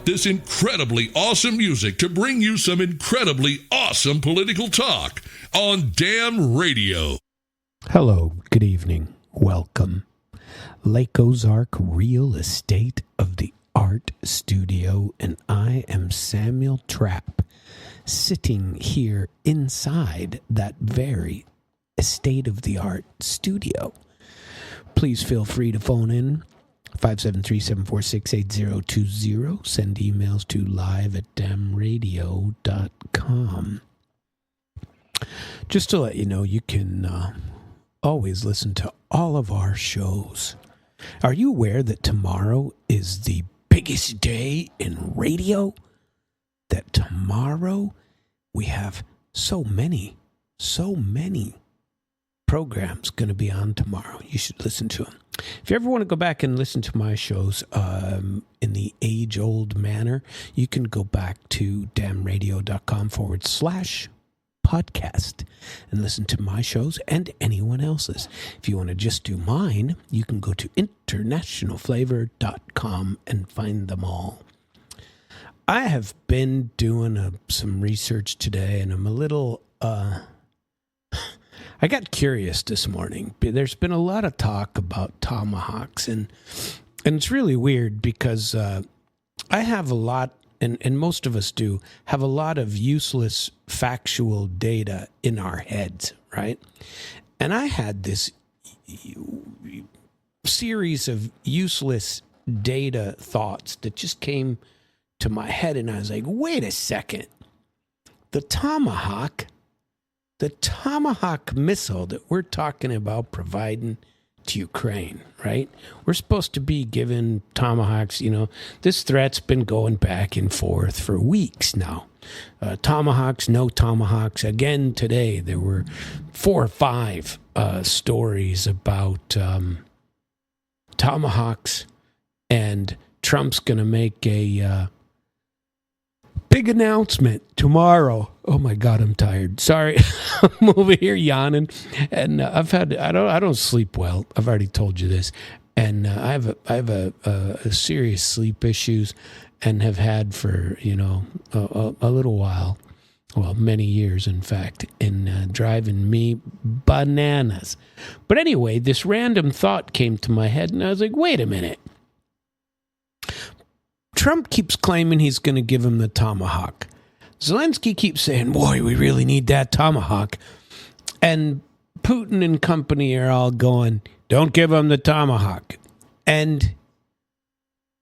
this incredibly awesome music to bring you some incredibly awesome political talk on Damn Radio. Hello, good evening, welcome. Lake Ozark Real Estate of the Art Studio, and I am Samuel Trapp, sitting here inside that very state-of-the-art studio. Please feel free to phone in 573-746-8020. Send emails to live@damradio.com. Just to let you know, you can always listen to all of our shows. Are you aware that tomorrow is the biggest day in radio? That tomorrow we have so many programs going to be on tomorrow. You should listen to them. If you ever want to go back and listen to my shows in the age-old manner, you can go back to damradio.com/podcast and listen to my shows and anyone else's. If you want to just do mine, you can go to internationalflavor.com and find them all. I have been doing some research today, and I'm a little... I got curious this morning. There's been a lot of talk about Tomahawks, and it's really weird because I have a lot, and most of us do, have a lot of useless factual data in our heads, right? And I had this series of useless data thoughts that just came to my head, and I was like, wait a second. The Tomahawk missile that we're talking about providing to Ukraine, right? We're supposed to be giving Tomahawks, this threat's been going back and forth for weeks now. Tomahawks, no Tomahawks. Again, today there were 4 or 5 stories about Tomahawks, and Trump's going to make a big announcement tomorrow. Oh my God, I'm tired. Sorry, I'm over here yawning, and I don't sleep well. I've already told you this, and I have a serious sleep issues, and have had for a little while, well, many years in fact, and driving me bananas. But anyway, this random thought came to my head, and I was like, wait a minute. Trump keeps claiming he's going to give him the Tomahawk. Zelensky keeps saying, boy, we really need that Tomahawk. And Putin and company are all going, don't give him the Tomahawk. And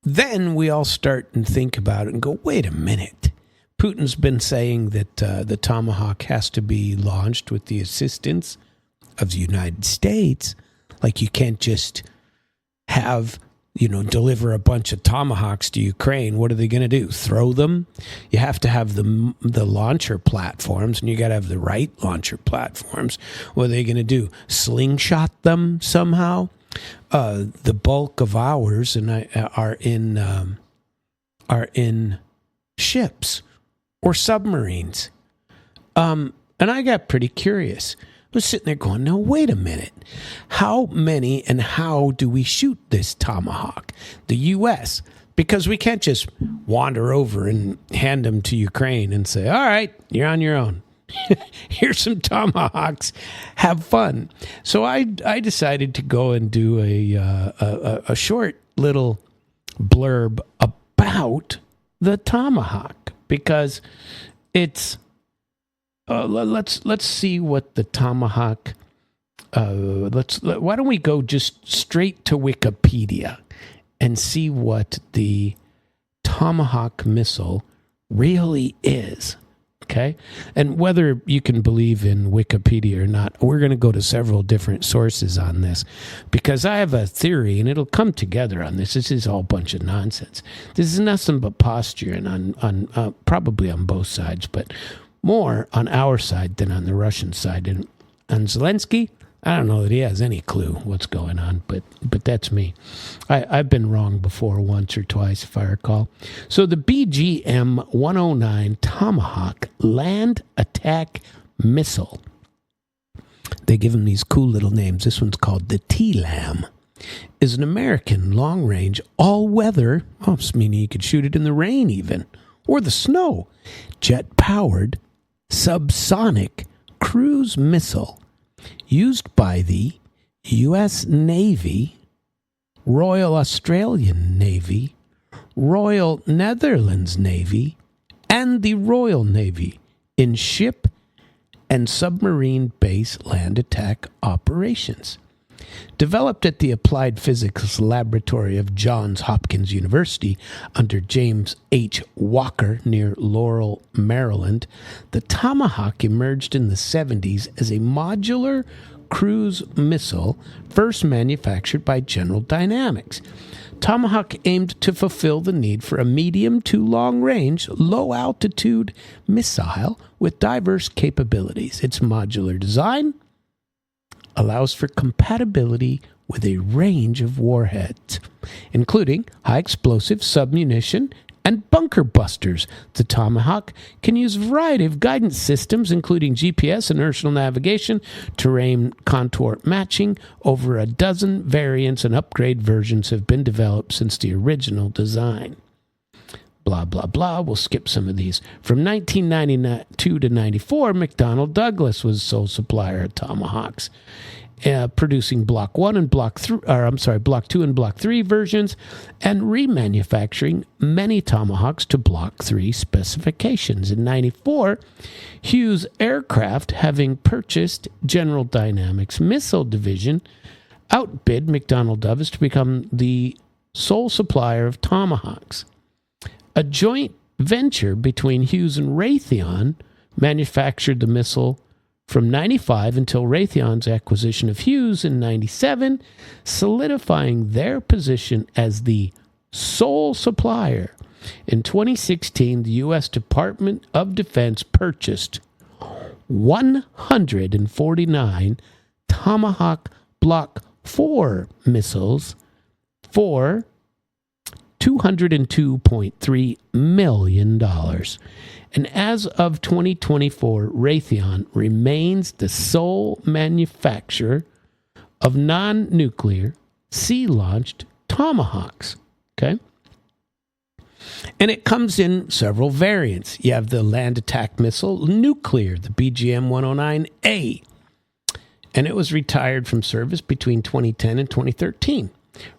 then we all start and think about it and go, wait a minute. Putin's been saying that the Tomahawk has to be launched with the assistance of the United States. Like you can't just have... deliver a bunch of Tomahawks to Ukraine. What are they going to do? Throw them? You have to have the launcher platforms, and you got to have the right launcher platforms. What are they going to do? Slingshot them somehow? The bulk of ours are in ships or submarines. And I got pretty curious. I was sitting there going, no, wait a minute. How many and how do we shoot this Tomahawk? The U.S., because we can't just wander over and hand them to Ukraine and say, all right, you're on your own. Here's some Tomahawks. Have fun. So I decided to go and do a short little blurb about the Tomahawk, because it's... let's see what the Tomahawk. Why don't we go just straight to Wikipedia and see what the Tomahawk missile really is? Okay, and whether you can believe in Wikipedia or not, we're going to go to several different sources on this, because I have a theory, and it'll come together on this. This is all a bunch of nonsense. This is nothing but posturing on probably on both sides, but more on our side than on the Russian side. And on Zelensky, I don't know that he has any clue what's going on, but that's me. I've been wrong before once or twice, if I recall. So the BGM-109 Tomahawk land attack missile. They give them these cool little names. This one's called the TLAM. is an American long-range, all-weather, meaning you could shoot it in the rain even, or the snow, jet-powered, subsonic cruise missile used by the U.S. Navy, Royal Australian Navy, Royal Netherlands Navy, and the Royal Navy in ship and submarine base land attack operations. Developed at the Applied Physics Laboratory of Johns Hopkins University under James H. Walker near Laurel, Maryland, the Tomahawk emerged in the 70s as a modular cruise missile first manufactured by General Dynamics. Tomahawk aimed to fulfill the need for a medium to long-range, low-altitude missile with diverse capabilities. Its modular design allows for compatibility with a range of warheads, including high-explosive submunition and bunker busters. The Tomahawk can use a variety of guidance systems, including GPS, inertial navigation, terrain contour matching. Over a dozen variants and upgrade versions have been developed since the original design. Blah, blah, blah. We'll skip some of these. From 1992 to 94, McDonnell Douglas was sole supplier of Tomahawks, producing Block 1 and Block 3, Block 2 and Block 3 versions, and remanufacturing many Tomahawks to Block 3 specifications. In 94, Hughes Aircraft, having purchased General Dynamics Missile Division, outbid McDonnell Douglas to become the sole supplier of Tomahawks. A joint venture between Hughes and Raytheon manufactured the missile from 95 until Raytheon's acquisition of Hughes in 97, solidifying their position as the sole supplier. In 2016, the U.S. Department of Defense purchased 149 Tomahawk Block 4 missiles for $202.3 million. And as of 2024, Raytheon remains the sole manufacturer of non-nuclear, sea-launched Tomahawks. Okay? And it comes in several variants. You have the land attack missile nuclear, the BGM-109A. And it was retired from service between 2010 and 2013.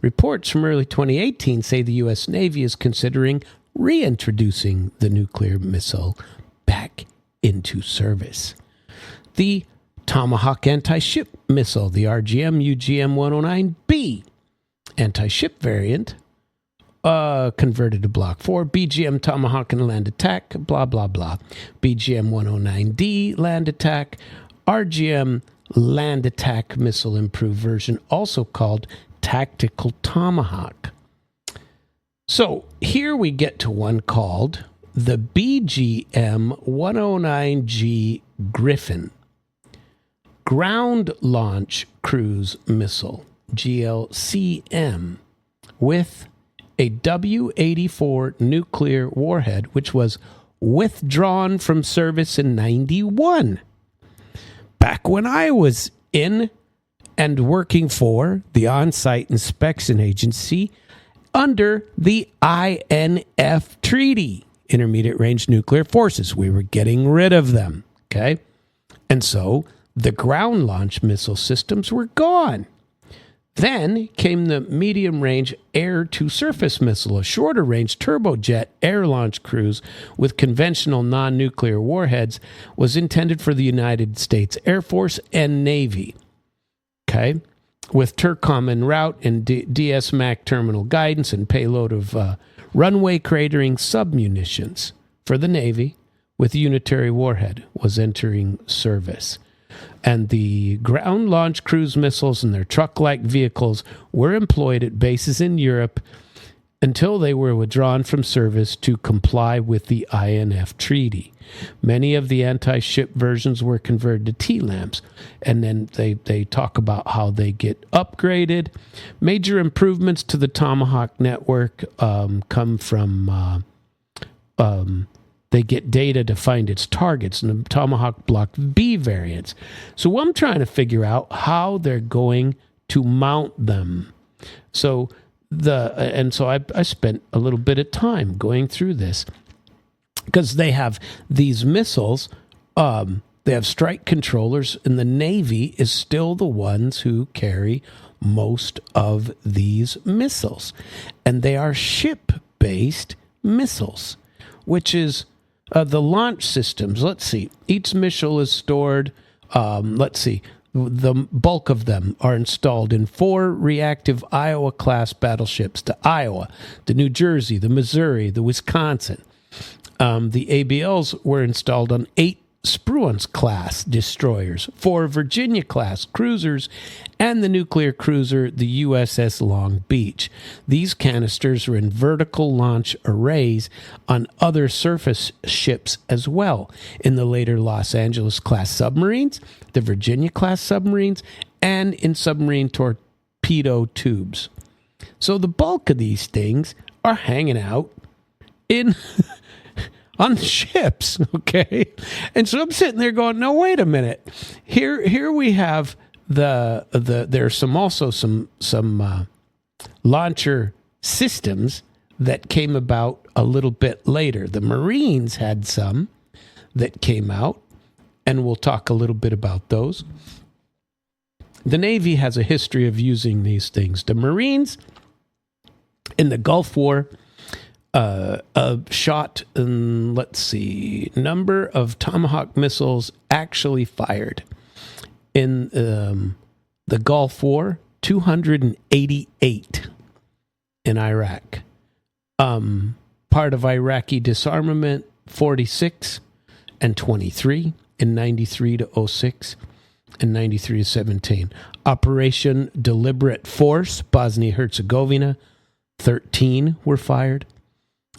Reports from early 2018 say the U.S. Navy is considering reintroducing the nuclear missile back into service. The Tomahawk anti-ship missile, the RGM-UGM-109B anti-ship variant, converted to Block 4, BGM Tomahawk and land attack, blah, blah, blah. BGM-109D land attack, RGM land attack missile improved version, also called Tactical Tomahawk. So here we get to one called the BGM-109G Griffin, Ground Launch Cruise Missile, GLCM, with a W-84 nuclear warhead, which was withdrawn from service in 91. Back when I was in and working for the on-site inspection agency under the INF Treaty, Intermediate Range Nuclear Forces. We were getting rid of them, okay? And so the ground launch missile systems were gone. Then came the medium-range air-to-surface missile, a shorter-range turbojet air-launch cruise with conventional non-nuclear warheads, was intended for the United States Air Force and Navy, okay? With TERCOM en route and DSMAC terminal guidance and payload of runway cratering submunitions for the Navy with unitary warhead was entering service. And the ground launch cruise missiles and their truck-like vehicles were employed at bases in Europe until they were withdrawn from service to comply with the INF Treaty. Many of the anti-ship versions were converted to TLAMs, and then they talk about how they get upgraded. Major improvements to the Tomahawk network come from they get data to find its targets in the Tomahawk Block B variants. So I'm trying to figure out how they're going to mount them. So I spent a little bit of time going through this because they have these missiles. They have strike controllers, and the Navy is still the ones who carry most of these missiles. And they are ship-based missiles, which is the launch systems. Let's see. Each missile is stored, the bulk of them are installed in 4 reactive Iowa-class battleships, the Iowa, the New Jersey, the Missouri, the Wisconsin. The ABLs were installed on 8 Spruance-class destroyers, 4 Virginia-class cruisers, and the nuclear cruiser, the USS Long Beach. These canisters are in vertical launch arrays on other surface ships as well, in the later Los Angeles-class submarines, the Virginia-class submarines, and in submarine torpedo tubes. So the bulk of these things are hanging out in... on ships, okay? And so I'm sitting there going, no, wait a minute. Here we have there's some launcher systems that came about a little bit later. The Marines had some that came out, and we'll talk a little bit about those. The Navy has a history of using these things. The Marines in the Gulf War shot, number of Tomahawk missiles actually fired in the Gulf War, 288 in Iraq. Part of Iraqi disarmament, 46 and 23 in 93 to 06 and 93 to 17. Operation Deliberate Force, Bosnia-Herzegovina, 13 were fired.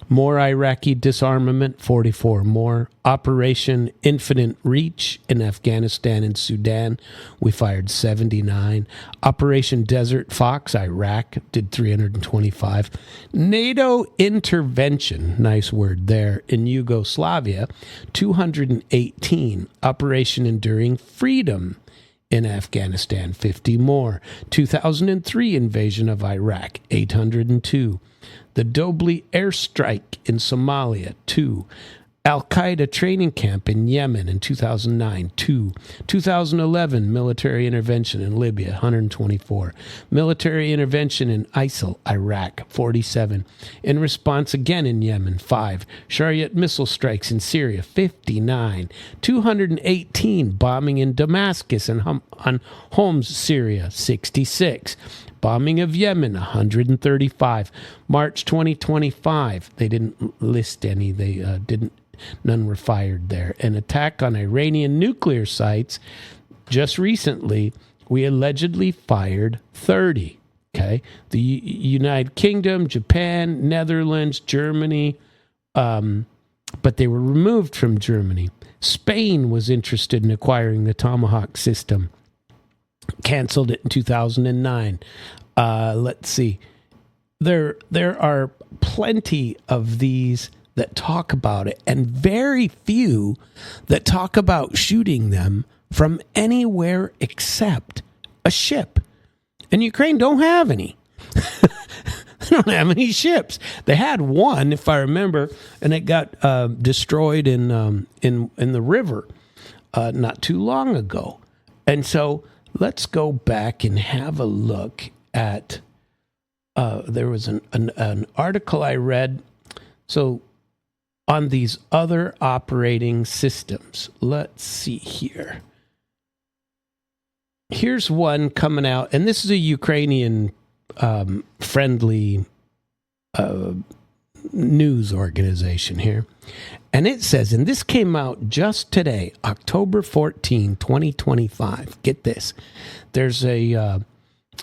More Iraqi disarmament, 44 more. Operation Infinite Reach in Afghanistan and Sudan, we fired 79. Operation Desert Fox, Iraq, did 325. NATO intervention, nice word there, in Yugoslavia, 218. Operation Enduring Freedom in Afghanistan, 50 more. 2003 invasion of Iraq, 802. The Dobli airstrike in Somalia, 2. Al-Qaeda training camp in Yemen in 2009, 2. 2011 military intervention in Libya, 124. Military intervention in ISIL, Iraq, 47. In response again in Yemen, 5. Shayat missile strikes in Syria, 59. 218 bombing in Damascus and on Homs, Syria, 66. Bombing of Yemen, 135. March 2025, they didn't list any. None were fired there. An attack on Iranian nuclear sites. Just recently, we allegedly fired 30. Okay, the United Kingdom, Japan, Netherlands, Germany, but they were removed from Germany. Spain was interested in acquiring the Tomahawk system. Canceled it in 2009. Let's see. There are plenty of these that talk about it, and very few that talk about shooting them from anywhere except a ship. And Ukraine don't have any. They don't have any ships. They had one, if I remember, and it got destroyed in the river not too long ago. And so let's go back and have a look at, there was an article I read, so on these other operating systems. Let's see here. Here's one coming out, and this is a Ukrainian friendly news organization here. And it says, and this came out just today, October 14, 2025. Get this. There's the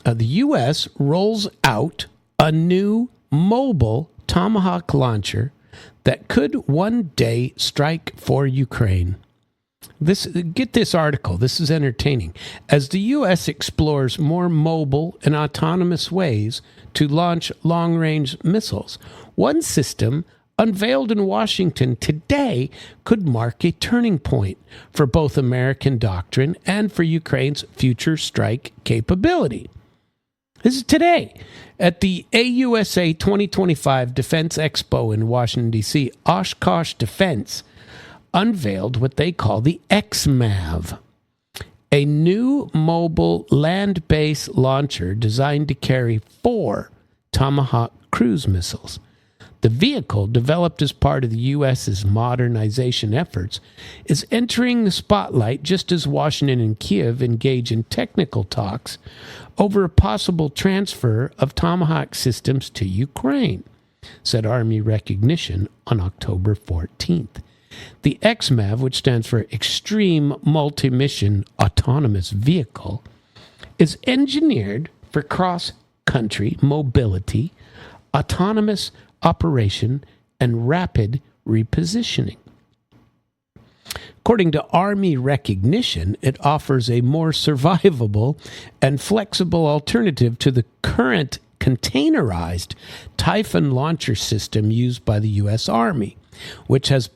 U.S. rolls out a new mobile Tomahawk launcher that could one day strike for Ukraine. Get this article. This is entertaining. As the U.S. explores more mobile and autonomous ways to launch long-range missiles, one system unveiled in Washington today could mark a turning point for both American doctrine and for Ukraine's future strike capability. This is today. At the AUSA 2025 Defense Expo in Washington, D.C., Oshkosh Defense unveiled what they call the XMAV, a new mobile land-based launcher designed to carry 4 Tomahawk cruise missiles. The vehicle, developed as part of the U.S.'s modernization efforts, is entering the spotlight just as Washington and Kiev engage in technical talks over a possible transfer of Tomahawk systems to Ukraine, said Army Recognition on October 14th. The XMAV, which stands for Extreme Multi-Mission Autonomous Vehicle, is engineered for cross-country mobility, autonomous operation, and rapid repositioning. According to Army Recognition, it offers a more survivable and flexible alternative to the current containerized Typhon launcher system used by the U.S. Army, which has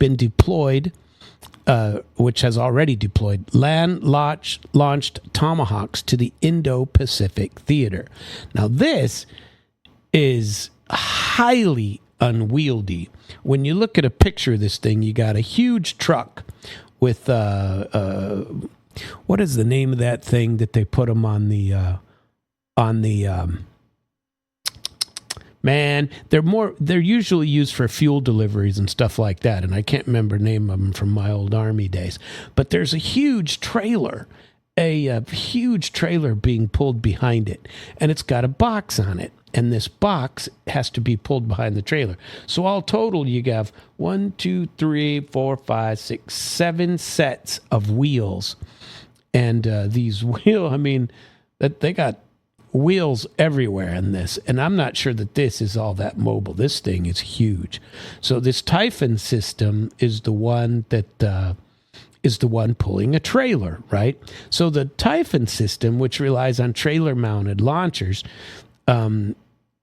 already deployed land-launched Tomahawks to the Indo-Pacific theater. Now, this is highly unwieldy. When you look at a picture of this thing, you got a huge truck with what is the name of that thing that they put them on the man, they're usually used for fuel deliveries and stuff like that, and I can't remember the name of them from my old Army days. But there's a huge trailer, a huge trailer being pulled behind it, and it's got a box on it. And this box has to be pulled behind the trailer. So all total, you have 1, 2, 3, 4, 5, 6, 7 sets of wheels. And these wheels, I mean, that they got wheels everywhere in this. And I'm not sure that this is all that mobile. This thing is huge. So this Typhon system is the one that is the one pulling a trailer, right? So the Typhon system, which relies on trailer-mounted launchers,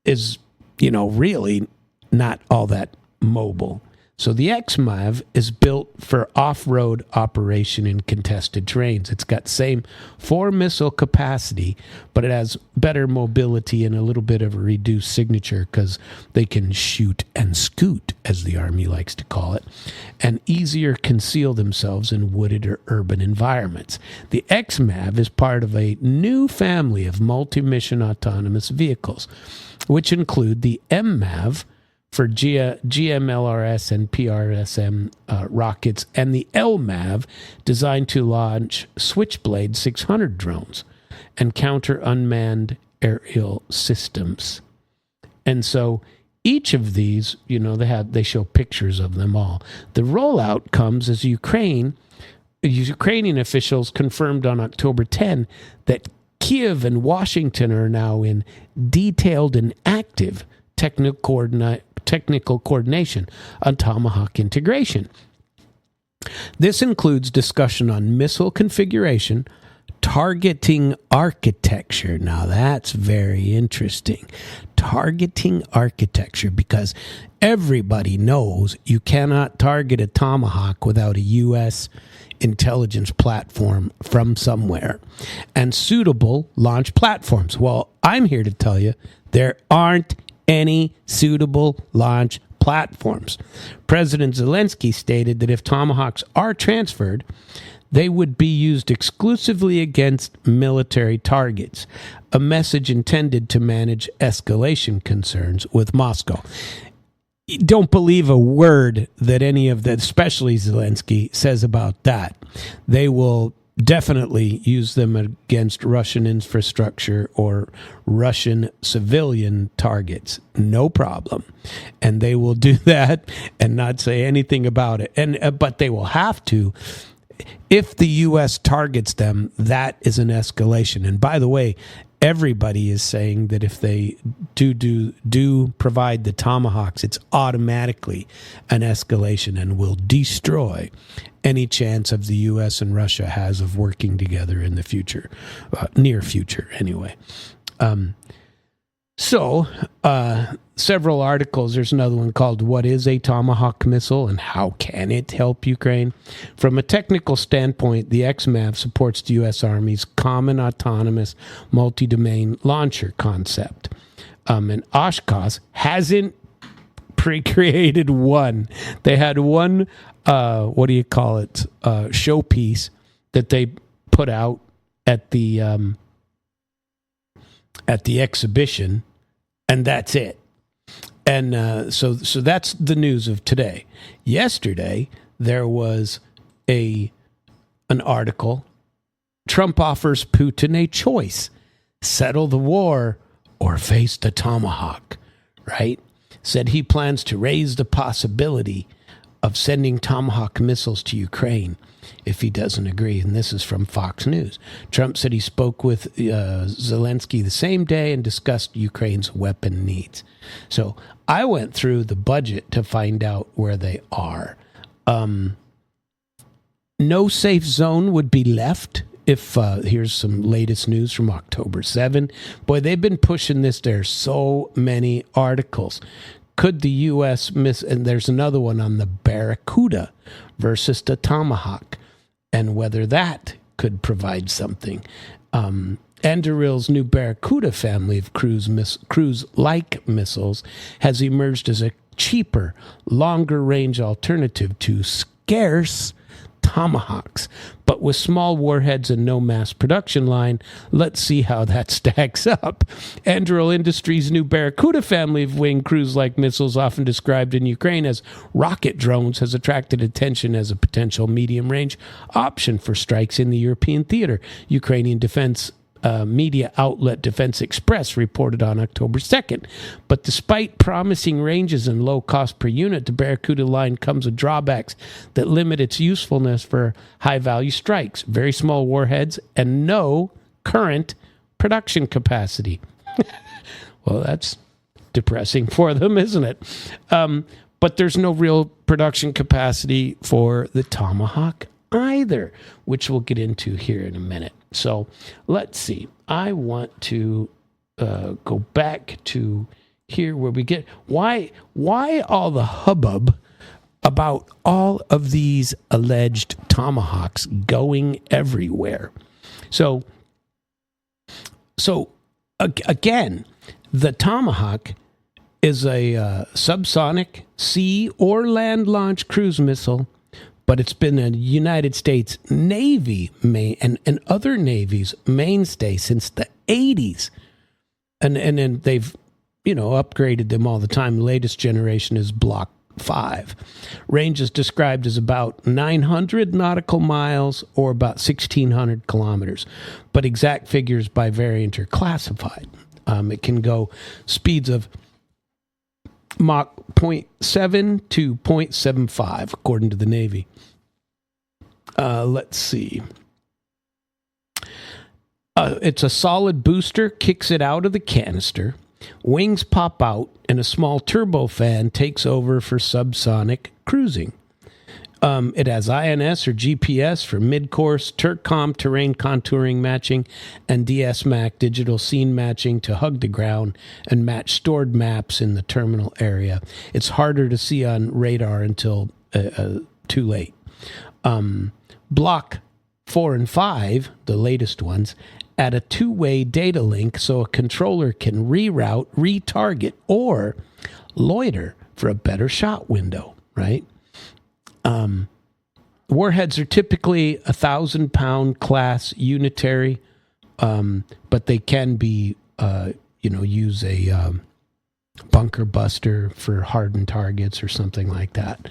is, really not all that mobile. So the XMAV is built for off-road operation in contested terrains. It's got same 4 missile capacity, but it has better mobility and a little bit of a reduced signature because they can shoot and scoot, as the Army likes to call it, and easier conceal themselves in wooded or urban environments. The XMAV is part of a new family of multi-mission autonomous vehicles, which include the MMAV, for GMLRS and PRSM rockets, and the LMAV, designed to launch Switchblade 600 drones and counter unmanned aerial systems. And so each of these, they show pictures of them all. The rollout comes as Ukrainian officials confirmed on October 10 that Kiev and Washington are now in detailed and active technical coordination on Tomahawk integration. This includes discussion on missile configuration, targeting architecture. Now that's very interesting. Targeting architecture, because everybody knows you cannot target a Tomahawk without a U.S. intelligence platform from somewhere, and suitable launch platforms. Well, I'm here to tell you there aren't any suitable launch platforms. President Zelensky stated that if Tomahawks are transferred, they would be used exclusively against military targets, a message intended to manage escalation concerns with Moscow. Don't believe a word that any of that, especially Zelensky, says about that. They will definitely use them against Russian infrastructure or Russian civilian targets. No problem. And they will do that and not say anything about it. But they will have to. If the U.S. targets them, that is an escalation. And by the way, everybody is saying that if they do provide the Tomahawks, it's automatically an escalation and will destroy any chance of the U.S. and Russia has of working together in the future, near future anyway. So, several articles. There's another one called What is a Tomahawk Missile and How Can It Help Ukraine? From a technical standpoint, the XMAV supports the U.S. Army's Common Autonomous Multi-Domain Launcher concept. And Oshkosh hasn't created one. They had one, showpiece that they put out at the exhibition, and that's it. And so that's the news of today. Yesterday, there was an article. Trump offers Putin a choice: settle the war or face the Tomahawk, right? Said he plans to raise the possibility of sending Tomahawk missiles to Ukraine if he doesn't agree. And this is from Fox News. Trump said he spoke with Zelensky the same day and discussed Ukraine's weapon needs. So I went through the budget to find out where they are. No safe zone would be left. If here's some latest news from October 7. Boy, they've been pushing this. There's so many articles. Could the U.S. miss? And there's another one on the Barracuda versus the Tomahawk, and whether that could provide something. Anduril's new Barracuda family of cruise-like missiles has emerged as a cheaper, longer-range alternative to scarce Tomahawks, but with small warheads and no mass production line. Let's see how that stacks up. Anduril Industries' new Barracuda family of winged cruise-like missiles, often described in Ukraine as rocket drones, has attracted attention as a potential medium-range option for strikes in the European theater. Ukrainian defense media outlet Defense Express reported on October 2nd. But despite promising ranges and low cost per unit, the Barracuda line comes with drawbacks that limit its usefulness for high-value strikes, very small warheads, and no current production capacity. Well, that's depressing for them, isn't it? But there's no real production capacity for the Tomahawk either, which we'll get into here in a minute. So let's see. I want to go back to here where we get why all the hubbub about all of these alleged Tomahawks going everywhere. So again, the Tomahawk is a subsonic sea or land launch cruise missile, but it's been a United States Navy and other navies mainstay since the 80s. And then they've, upgraded them all the time. The latest generation is Block 5. Range is described as about 900 nautical miles or about 1,600 kilometers. But exact figures by variant are classified. It can go speeds of Mach 0.7 to 0.75, according to the Navy. Let's see. It's a solid booster, kicks it out of the canister. Wings pop out, and a small turbofan takes over for subsonic cruising. It has INS or GPS for mid-course, TERCOM terrain contouring matching, and DSMAC digital scene matching to hug the ground and match stored maps in the terminal area. It's harder to see on radar until too late. Block 4 and 5, the latest ones, add a two-way data link so a controller can reroute, retarget, or loiter for a better shot window, right? Warheads are typically 1,000-pound class unitary, but they can be, use a bunker buster for hardened targets or something like that.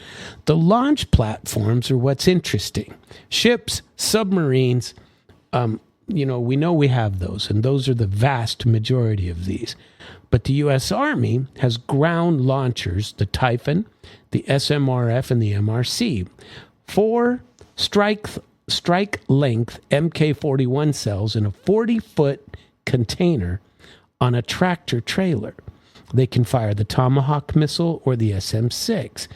The launch platforms are what's interesting. Ships, submarines, we know we have those, and those are the vast majority of these. But the U.S. Army has ground launchers, the Typhon, the SMRF, and the MRC. 4 strike-length Mk-41 cells in a 40-foot container on a tractor trailer. They can fire the Tomahawk missile or the SM-6.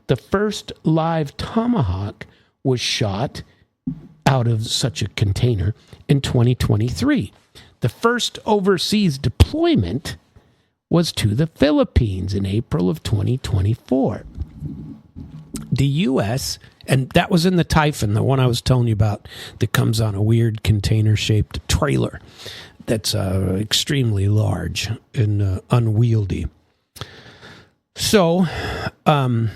The first live Tomahawk was shot out of such a container in 2023. The first overseas deployment was to the Philippines in April of 2024. The U.S., and that was in the Typhon, the one I was telling you about that comes on a weird container-shaped trailer that's extremely large and unwieldy. So, the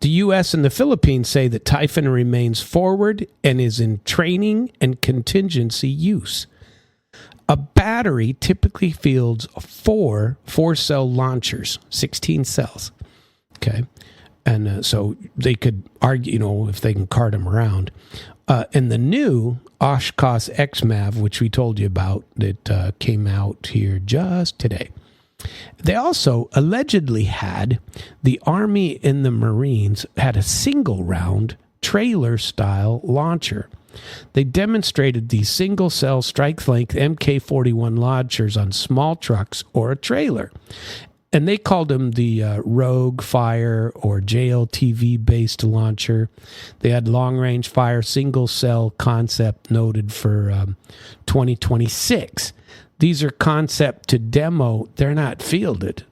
U.S. and the Philippines say that Typhon remains forward and is in training and contingency use. A battery typically fields four 4-cell launchers, 16 cells. Okay. And so they could argue, if they can cart them around. And the new Oshkosh XMAV, which we told you about, that came out here just today. They also allegedly had the Army and the Marines had a single-round trailer-style launcher. They demonstrated these single-cell strike-length Mk-41 launchers on small trucks or a trailer. And they called them the Rogue Fire or JLTV-based launcher. They had long-range fire single-cell concept noted for 2026. These are concept to demo. They're not fielded.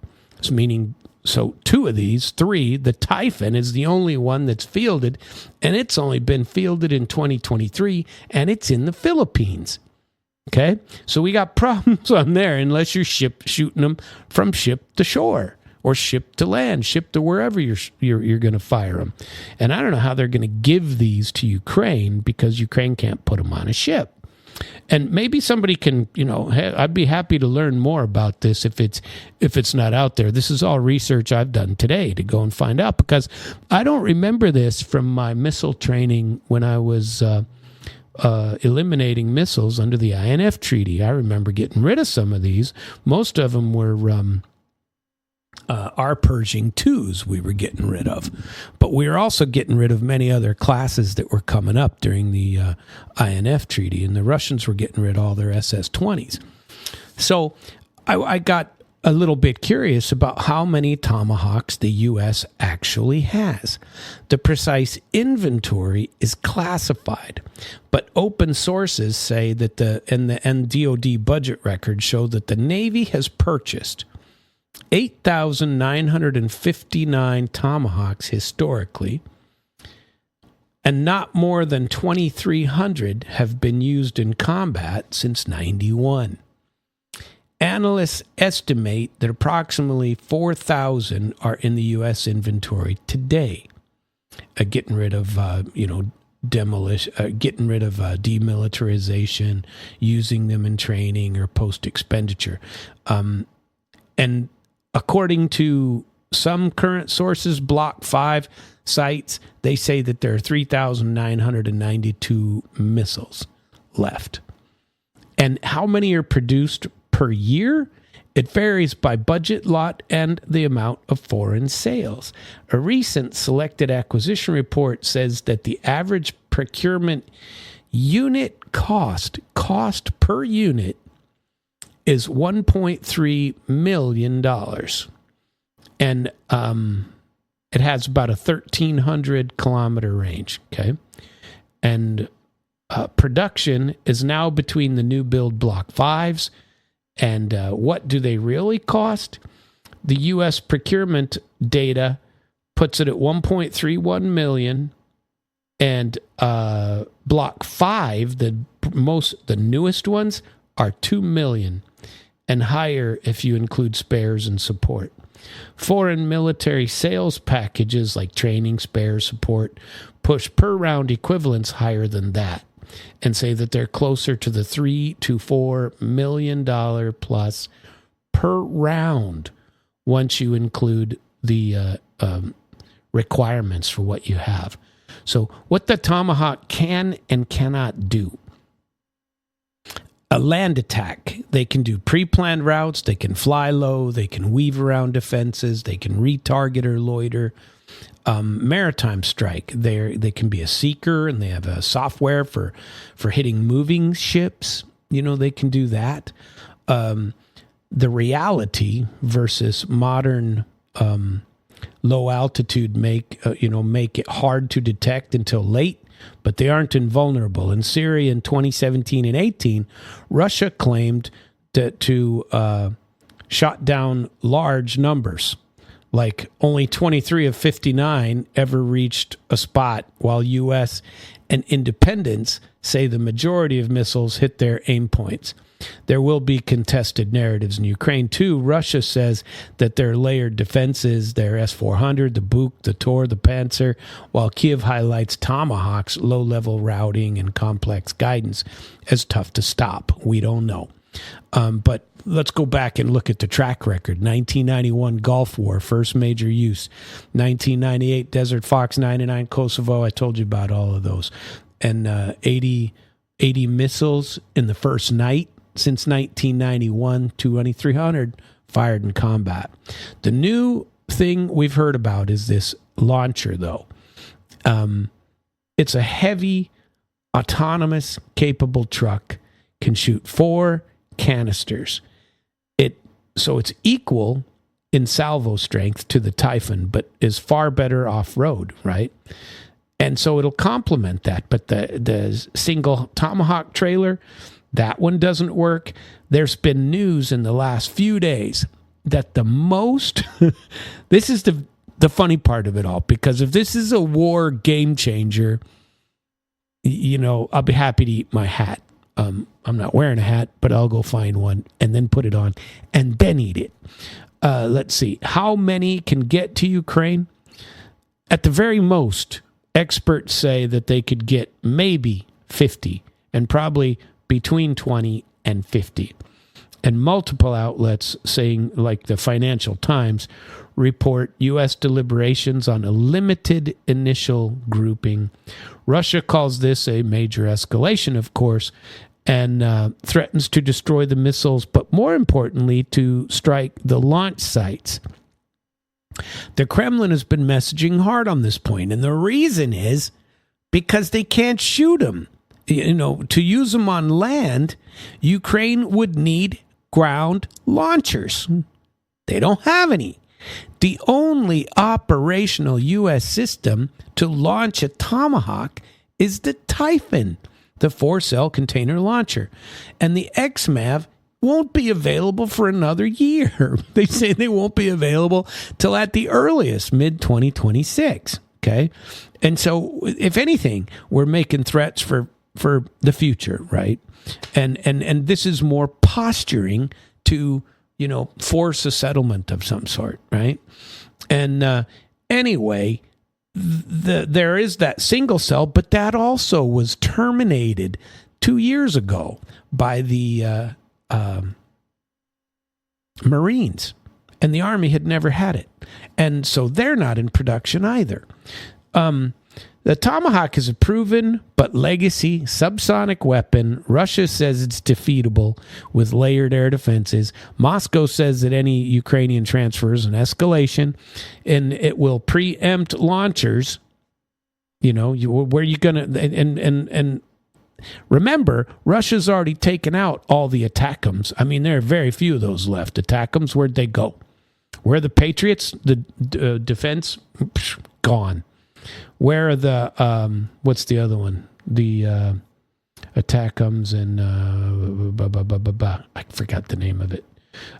So two of these, three, the Typhon is the only one that's fielded, and it's only been fielded in 2023, and it's in the Philippines. Okay? So we got problems on there unless you're shooting them from ship to shore or ship to land, ship to wherever you're going to fire them. And I don't know how they're going to give these to Ukraine because Ukraine can't put them on a ship. And maybe somebody can, I'd be happy to learn more about this if it's not out there. This is all research I've done today to go and find out, because I don't remember this from my missile training when I was eliminating missiles under the INF Treaty. I remember getting rid of some of these. Most of them were our Pershing 2s we were getting rid of. But we were also getting rid of many other classes that were coming up during the INF Treaty, and the Russians were getting rid of all their SS-20s. So I got a little bit curious about how many Tomahawks the U.S. actually has. The precise inventory is classified, but open sources say that the DoD budget records show that the Navy has purchased 8,959 Tomahawks historically, and not more than 2,300 have been used in combat since 91. Analysts estimate that approximately 4,000 are in the U.S. inventory today, getting rid of, demolition, getting rid of demilitarization, using them in training or post-expenditure. And according to some current sources, Block 5 sites, they say that there are 3,992 missiles left. And how many are produced per year? It varies by budget lot and the amount of foreign sales. A recent selected acquisition report says that the average procurement unit cost per unit is $1.3 million. And it has about a 1,300 kilometer range, okay? And production is now between the new build Block 5s. And what do they really cost? The U.S. procurement data puts it at $1.31 million. And Block 5, the newest ones, are $2 million. And higher if you include spares and support. Foreign military sales packages like training, spares, support push per round equivalents higher than that, and say that they're closer to the $3 to $4 million plus per round once you include the requirements for what you have. So what the Tomahawk can and cannot do. A land attack. They can do pre-planned routes. They can fly low. They can weave around defenses. They can retarget or loiter. Maritime strike. They can be a seeker, and they have a software for hitting moving ships. They can do that. The reality versus modern low altitude make it hard to detect until late. But they aren't invulnerable. In Syria in 2017 and 18, Russia claimed that to shot down large numbers. Like only 23 of 59 ever reached a spot, while U.S. and independents say the majority of missiles hit their aim points. There will be contested narratives in Ukraine, too. Russia says that their layered defenses, their S-400, the Buk, the Tor, the Panzer, while Kiev highlights Tomahawks' low-level routing and complex guidance as tough to stop. We don't know. But let's go back and look at the track record. 1991 Gulf War, first major use. 1998 Desert Fox, 99 Kosovo. I told you about all of those. And 80 missiles in the first night since 1991, 2,300 fired in combat. The new thing we've heard about is this launcher, though. It's a heavy, autonomous, capable truck, can shoot 4 canisters. So it's equal in salvo strength to the Typhon, but is far better off-road, right? And so it'll complement that. But the single Tomahawk trailer, that one doesn't work. There's been news in the last few days that the most... this is the funny part of it all, because if this is a war game changer, I'll be happy to eat my hat. I'm not wearing a hat, but I'll go find one and then put it on and then eat it. Let's see. How many can get to Ukraine? At the very most, experts say that they could get maybe 50 and probably between 20 and 50. And multiple outlets saying, like the Financial Times, report U.S. deliberations on a limited initial grouping. Russia calls this a major escalation, of course, and threatens to destroy the missiles, but more importantly, to strike the launch sites. The Kremlin has been messaging hard on this point, and the reason is because they can't shoot them. To use them on land, Ukraine would need ground launchers. They don't have any. The only operational U.S. system to launch a Tomahawk is the Typhon, the 4-cell container launcher. And the XMAV won't be available for another year. They say they won't be available till at the earliest, mid-2026. Okay? And so, if anything, we're making threats for the future, right? And this is more posturing to, force a settlement of some sort, right? And anyway, there is that single cell, but that also was terminated 2 years ago by the Marines, and the Army had never had it. And so they're not in production either. The Tomahawk is a proven but legacy subsonic weapon. Russia says it's defeatable with layered air defenses. Moscow says that any Ukrainian transfer is an escalation, and it will preempt launchers. Where you gonna and remember, Russia's already taken out all the ATACMS. I mean, there are very few of those left. ATACMS, where'd they go? Where are the Patriots? The defense gone. Where are the, what's the other one? The ATACMS and, I forgot the name of it.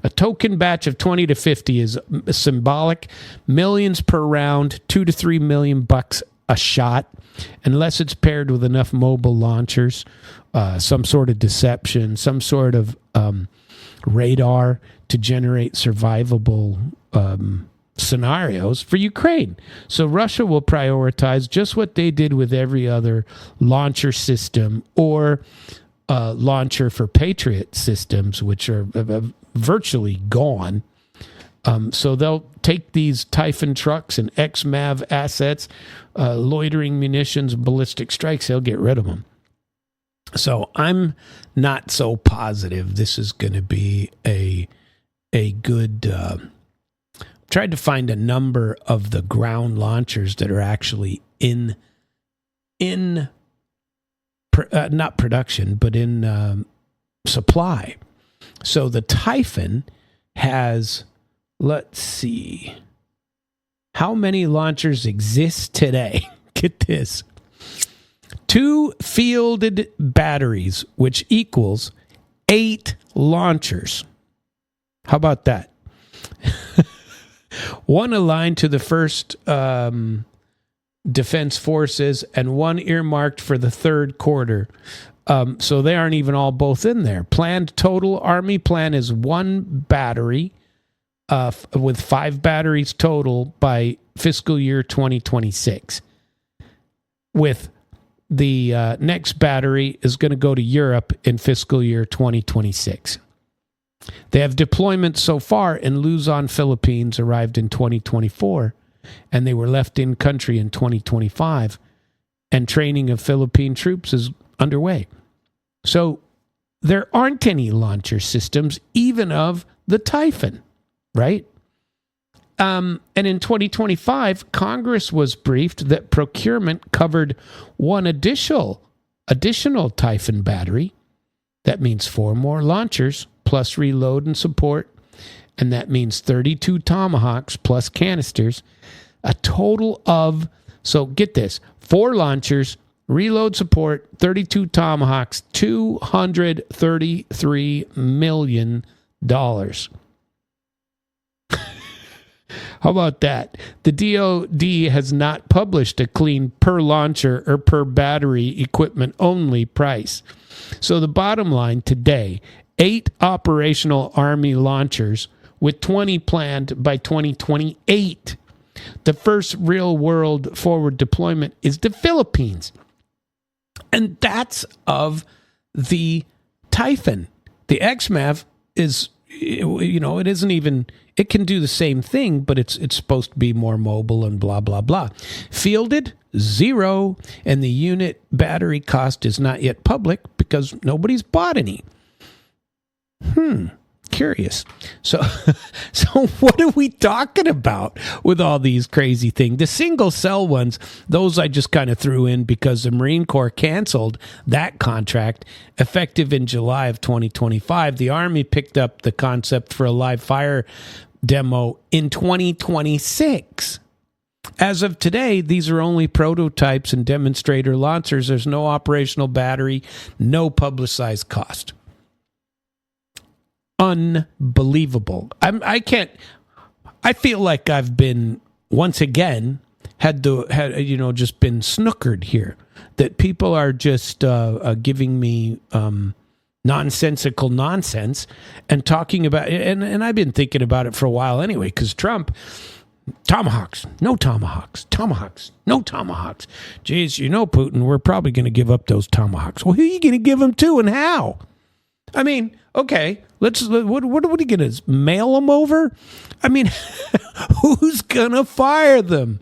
A token batch of 20 to 50 is symbolic. Millions per round, $2 to $3 million a shot, unless it's paired with enough mobile launchers, some sort of deception, some sort of radar to generate survivable scenarios for Ukraine. So Russia will prioritize just what they did with every other launcher system or launcher for Patriot systems, which are virtually gone. So they'll take these Typhon trucks and XMAV assets, loitering munitions, ballistic strikes, they'll get rid of them. So I'm not so positive this is going to be a good... tried to find a number of the ground launchers that are actually in not production, but in supply. So the Typhon has, let's see, how many launchers exist today? Get this. 2 fielded batteries, which equals 8 launchers. How about that? One aligned to the first Defense Forces and one earmarked for the third quarter. So they aren't even all both in there. Planned total Army plan is 1 battery with 5 batteries total by fiscal year 2026. With the next battery is going to go to Europe in fiscal year 2026. They have deployments so far in Luzon, Philippines, arrived in 2024, and they were left in country in 2025, and training of Philippine troops is underway. So there aren't any launcher systems, even of the Typhon, right? And in 2025, Congress was briefed that procurement covered one additional Typhon battery. That means 4 more launchers plus reload and support, and that means 32 Tomahawks plus canisters. A total of, so get this, 4 launchers, reload support, 32 Tomahawks, $233 million. How about that? The DoD has not published a clean per launcher or per battery equipment only price. So the bottom line today, 8 operational Army launchers with 20 planned by 2028. The first real-world forward deployment is the Philippines. And that's of the Typhon. The XMAV is, it isn't even, it can do the same thing, but it's supposed to be more mobile and blah, blah, blah. Fielded, 0, and the unit battery cost is not yet public because nobody's bought any. Curious. So what are we talking about with all these crazy things? The single cell ones, those I just kind of threw in because the Marine Corps canceled that contract effective in July of 2025. The Army picked up the concept for a live fire demo in 2026. As of today, these are only prototypes and demonstrator launchers. There's no operational battery, no publicized cost. Unbelievable. I feel like I've been, once again, had just been snookered here. That people are just giving me nonsensical nonsense and talking about, and I've been thinking about it for a while anyway, because Trump, Tomahawks, no Tomahawks, Tomahawks, no Tomahawks. Geez, Putin, we're probably going to give up those Tomahawks. Well, who are you going to give them to and how? I mean, okay, what are we going to mail them over? I mean, who's going to fire them?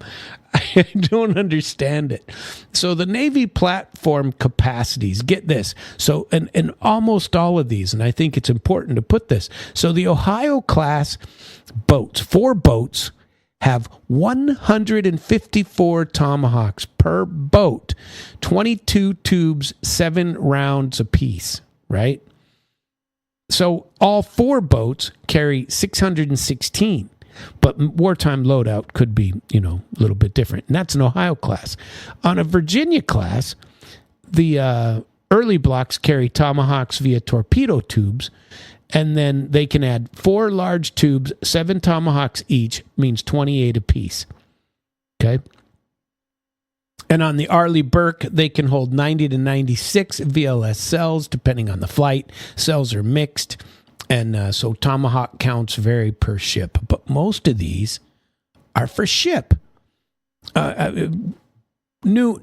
I don't understand it. So the Navy platform capacities, get this. So, and almost all of these, and I think it's important to put this. So the Ohio class boats, 4 boats, have 154 Tomahawks per boat, 22 tubes, 7 rounds apiece, right? So all 4 boats carry 616, but wartime loadout could be, a little bit different. And that's an Ohio class. On a Virginia class, the early blocks carry Tomahawks via torpedo tubes, and then they can add 4 large tubes, 7 Tomahawks each, means 28 apiece. Okay? And on the Arleigh Burke, they can hold 90 to 96 VLS cells, depending on the flight. Cells are mixed, and so Tomahawk counts vary per ship. But most of these are for ship. I don't know.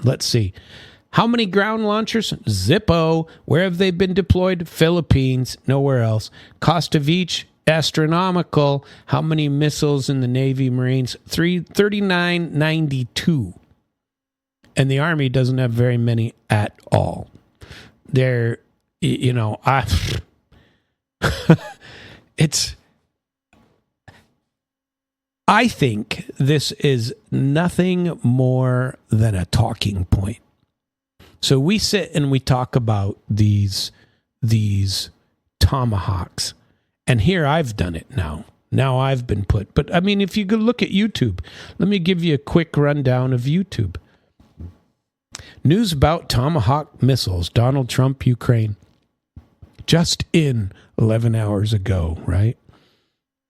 Let's see. How many ground launchers? Zippo. Where have they been deployed? Philippines. Nowhere else. Cost of each? Astronomical. How many missiles in the Navy, Marines? 3992. And the Army doesn't have very many at all. They're, I think this is nothing more than a talking point. So we sit and we talk about these Tomahawks. And here I've done it now. Now I've been put. But, I mean, if you could look at YouTube, let me give you a quick rundown of YouTube. News about Tomahawk missiles, Donald Trump, Ukraine. just in 11 hours ago, right?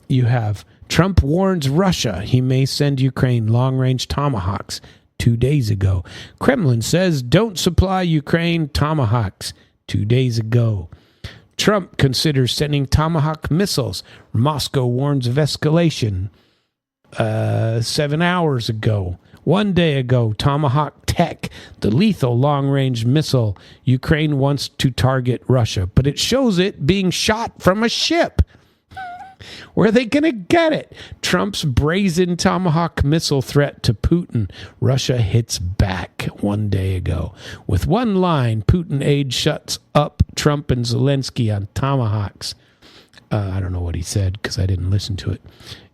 You have Trump warns Russia he may send Ukraine long-range Tomahawks 2 days ago. Kremlin says don't supply Ukraine Tomahawks 2 days ago. Trump considers sending Tomahawk missiles. Moscow warns of escalation 7 hours ago. 1 day ago, Tomahawk Tech, the lethal long-range missile Ukraine wants to target Russia, but it shows it being shot from a ship. Where are they going to get it? Trump's brazen Tomahawk missile threat to Putin. Russia hits back 1 day ago. With one line, Putin aide shuts up Trump and Zelensky on Tomahawks. I don't know what he said because I didn't listen to it.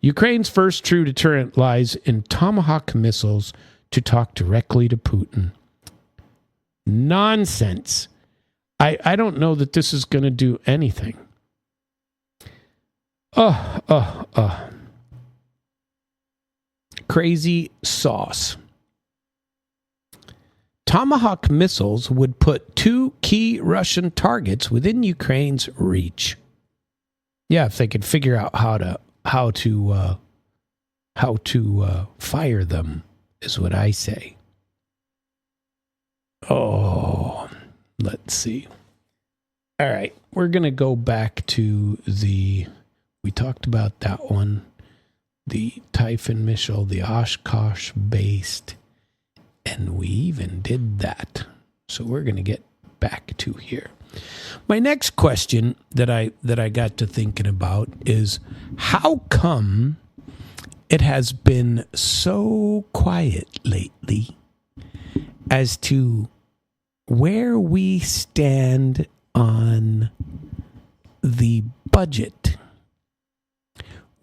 Ukraine's first true deterrent lies in Tomahawk missiles to talk directly to Putin. Nonsense. I don't know that this is going to do anything. Crazy sauce. Tomahawk missiles would put 2 key Russian targets within Ukraine's reach. Yeah, if they could figure out how to fire them, is what I say. Oh, let's see. All right, we're gonna go back to we talked about that one, the Typhon missile, the Oshkosh based, and we even did that. So we're going to get back to here. My next question that I got to thinking about is how come it has been so quiet lately as to where we stand on the budget.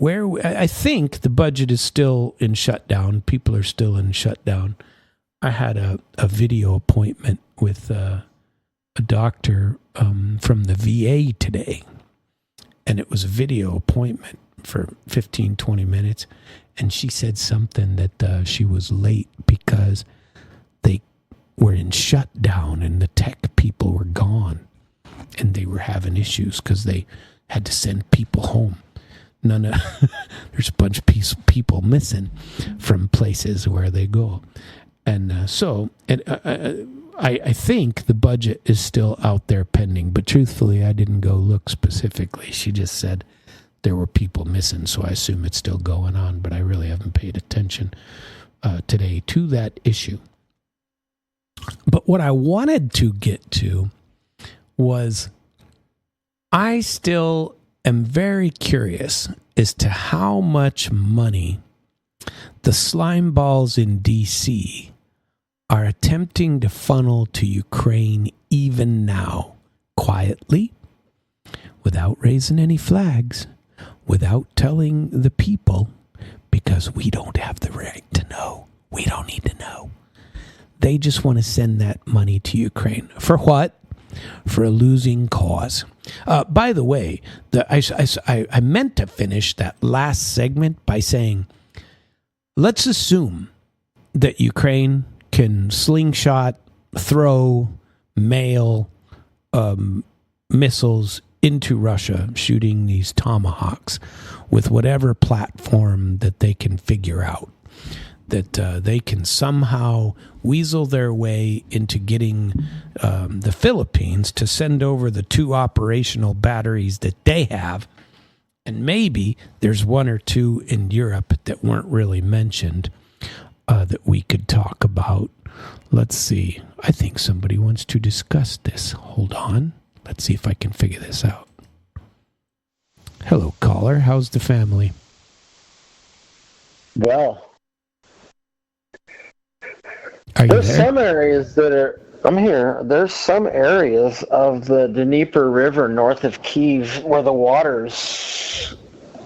I think the budget is still in shutdown. People are still in shutdown. I had a video appointment with a doctor from the VA today, and it was a video appointment for 15, 20 minutes, and she said something that she was late because they were in shutdown and the tech people were gone, and they were having issues because they had to send people home. There's a bunch of people missing from places where they go. And I think the budget is still out there pending, but truthfully, I didn't go look specifically. She just said there were people missing, so I assume it's still going on, but I really haven't paid attention today to that issue. But what I wanted to get to was I still am very curious as to how much money the slime balls in D.C. are attempting to funnel to Ukraine even now, quietly, without raising any flags, without telling the people, because we don't have the right to know. We don't need to know. They just want to send that money to Ukraine. For what? For a losing cause. By the way, I meant to finish that last segment by saying, let's assume that Ukraine can slingshot, throw, mail missiles into Russia, shooting these Tomahawks with whatever platform that they can figure out. That they can somehow weasel their way into getting the Philippines to send over the 2 operational batteries that they have. And maybe there's 1 or 2 in Europe that weren't really mentioned that we could talk about. Let's see. I think somebody wants to discuss this. Hold on. Let's see if I can figure this out. Hello, caller. How's the family? Well, There's some areas that are, I'm here, there's some areas of the Dnieper River north of Kyiv where the water's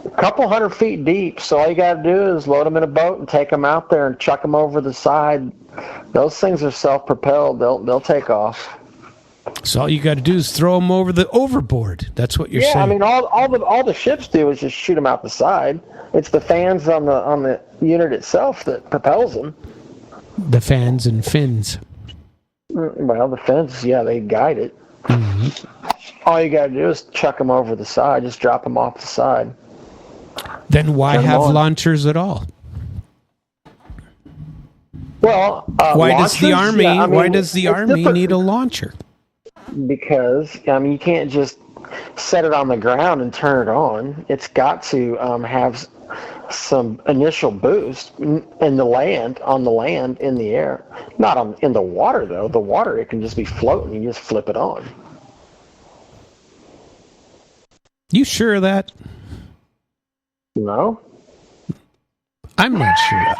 a couple 100 feet deep, so all you got to do is load them in a boat and take them out there and chuck them over the side. Those things are self-propelled. They'll take off. So all you got to do is throw them over the overboard. That's what you're saying. Yeah, I mean, all the ships do is just shoot them out the side. It's the fans on the unit itself that propels them. The fans and fins. Well, the fins, yeah, they guide it. Mm-hmm. all you got to do is chuck them over the side. Just drop them off the side. Then why have launchers at all? Well, why does the Army? Yeah, I mean, why does the Army need a launcher? Because you can't just set it on the ground and turn it on. It's got to have some initial boost in the land, in the air. Not in the water, though. The water, it can just be floating. You just flip it on. You sure of that? No. I'm not sure.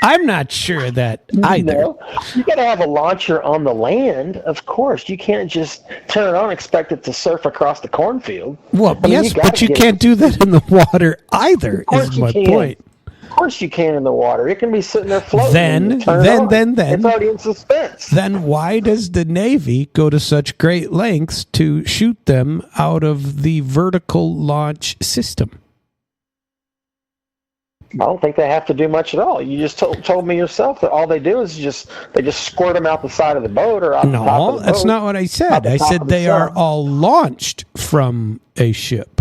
I'm not sure of that either. No. You got to have a launcher on the land, of course. You can't just turn it on and expect it to surf across the cornfield. Well, yes, but you can't do that in the water either, is my point. Of course you can in the water. It can be sitting there floating. Then, it's already in suspense. Then why does the Navy go to such great lengths to shoot them out of the vertical launch system? I don't think they have to do much at all. You just told me yourself that all they do is they just squirt them out the side of the boat or out the top of the boat. No, that's not what I said. I said they are all launched from a ship.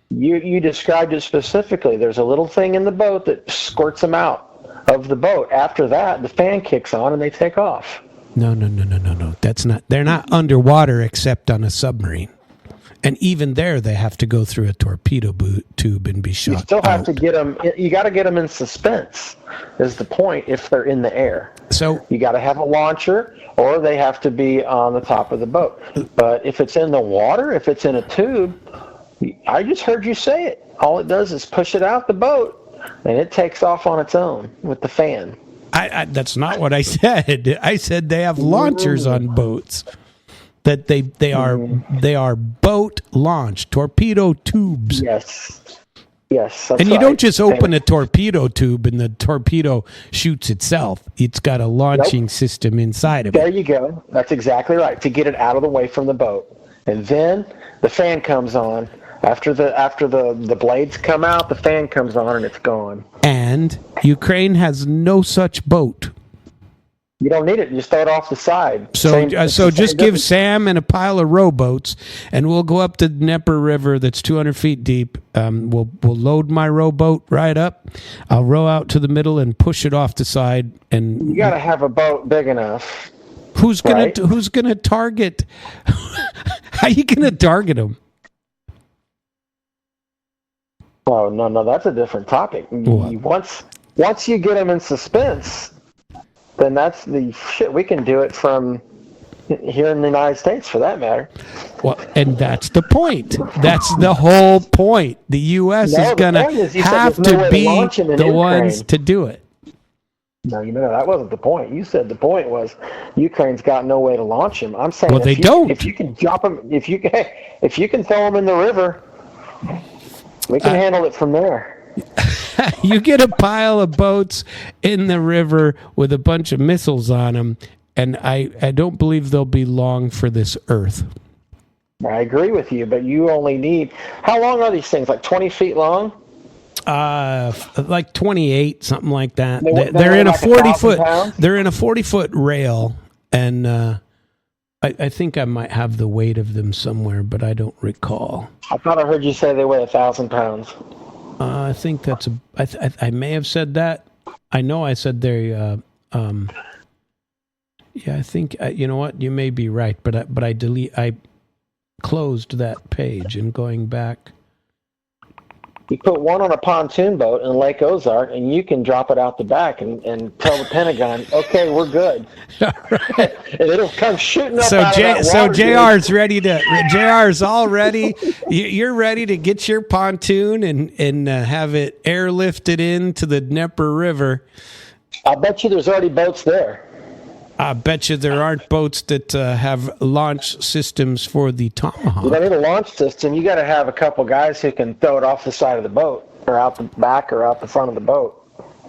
You described it specifically. There's a little thing in the boat that squirts them out of the boat. After that, the fan kicks on and they take off. No. That's not. They're not underwater except on a submarine. And even there, they have to go through a torpedo tube and be shot out. You still have to get them. You got to get them in suspense. Is the point if they're in the air? So you got to have a launcher, or they have to be on the top of the boat. But if it's in the water, if it's in a tube, I just heard you say it. All it does is push it out the boat, and it takes off on its own with the fan. That's not what I said. I said they have launchers on boats. That they are boat launched torpedo tubes. Yes. That's and you don't just open a torpedo tube and the torpedo shoots itself. It's got a launching system inside of it. There you go. That's exactly right. To get it out of the way from the boat, and then the fan comes on. After the blades come out, the fan comes on and it's gone. And Ukraine has no such boat. You don't need it. You just throw it off the side. So just give Sam and a pile of rowboats, and we'll go up the Dnieper River that's 200 feet deep. We'll load my rowboat right up. I'll row out to the middle and push it off the side. And you got to have a boat big enough. Who's gonna target? How are you gonna target them? Oh no, that's a different topic. Once you get them in suspense, then that's the shit. We can do it from here in the United States, for that matter. Well, and that's the point. That's the whole point. The U.S. is going to have to be the ones to do it. No, that wasn't the point. You said the point was Ukraine's got no way to launch them. I'm saying, they don't. If you can drop them, if you can throw them in the river, we can handle it from there. You get a pile of boats in the river with a bunch of missiles on them, and I don't believe they'll be long for this earth. I agree with you, but you only need... How long are these things? Like 20 feet long? Like 28, something like that. They're in like a 40-foot. They're in a 40-foot rail, and I think I might have the weight of them somewhere, but I don't recall. I thought I heard you say they weigh 1,000 pounds. I think that's I may have said that. I know I said they. Yeah, I think you know what, you may be right, but I closed that page and going back. You put one on a pontoon boat in Lake Ozark, and you can drop it out the back and tell the Pentagon, okay, we're good. Right. And it'll come shooting up so out of that water. JR's ready to. JR's all ready. You're ready to get your pontoon and have it airlifted into the Dnieper River. I bet you there's already boats there. I bet you there aren't boats that have launch systems for the Tomahawk. You don't need a launch system. You got to have a couple guys who can throw it off the side of the boat, or out the back, or out the front of the boat.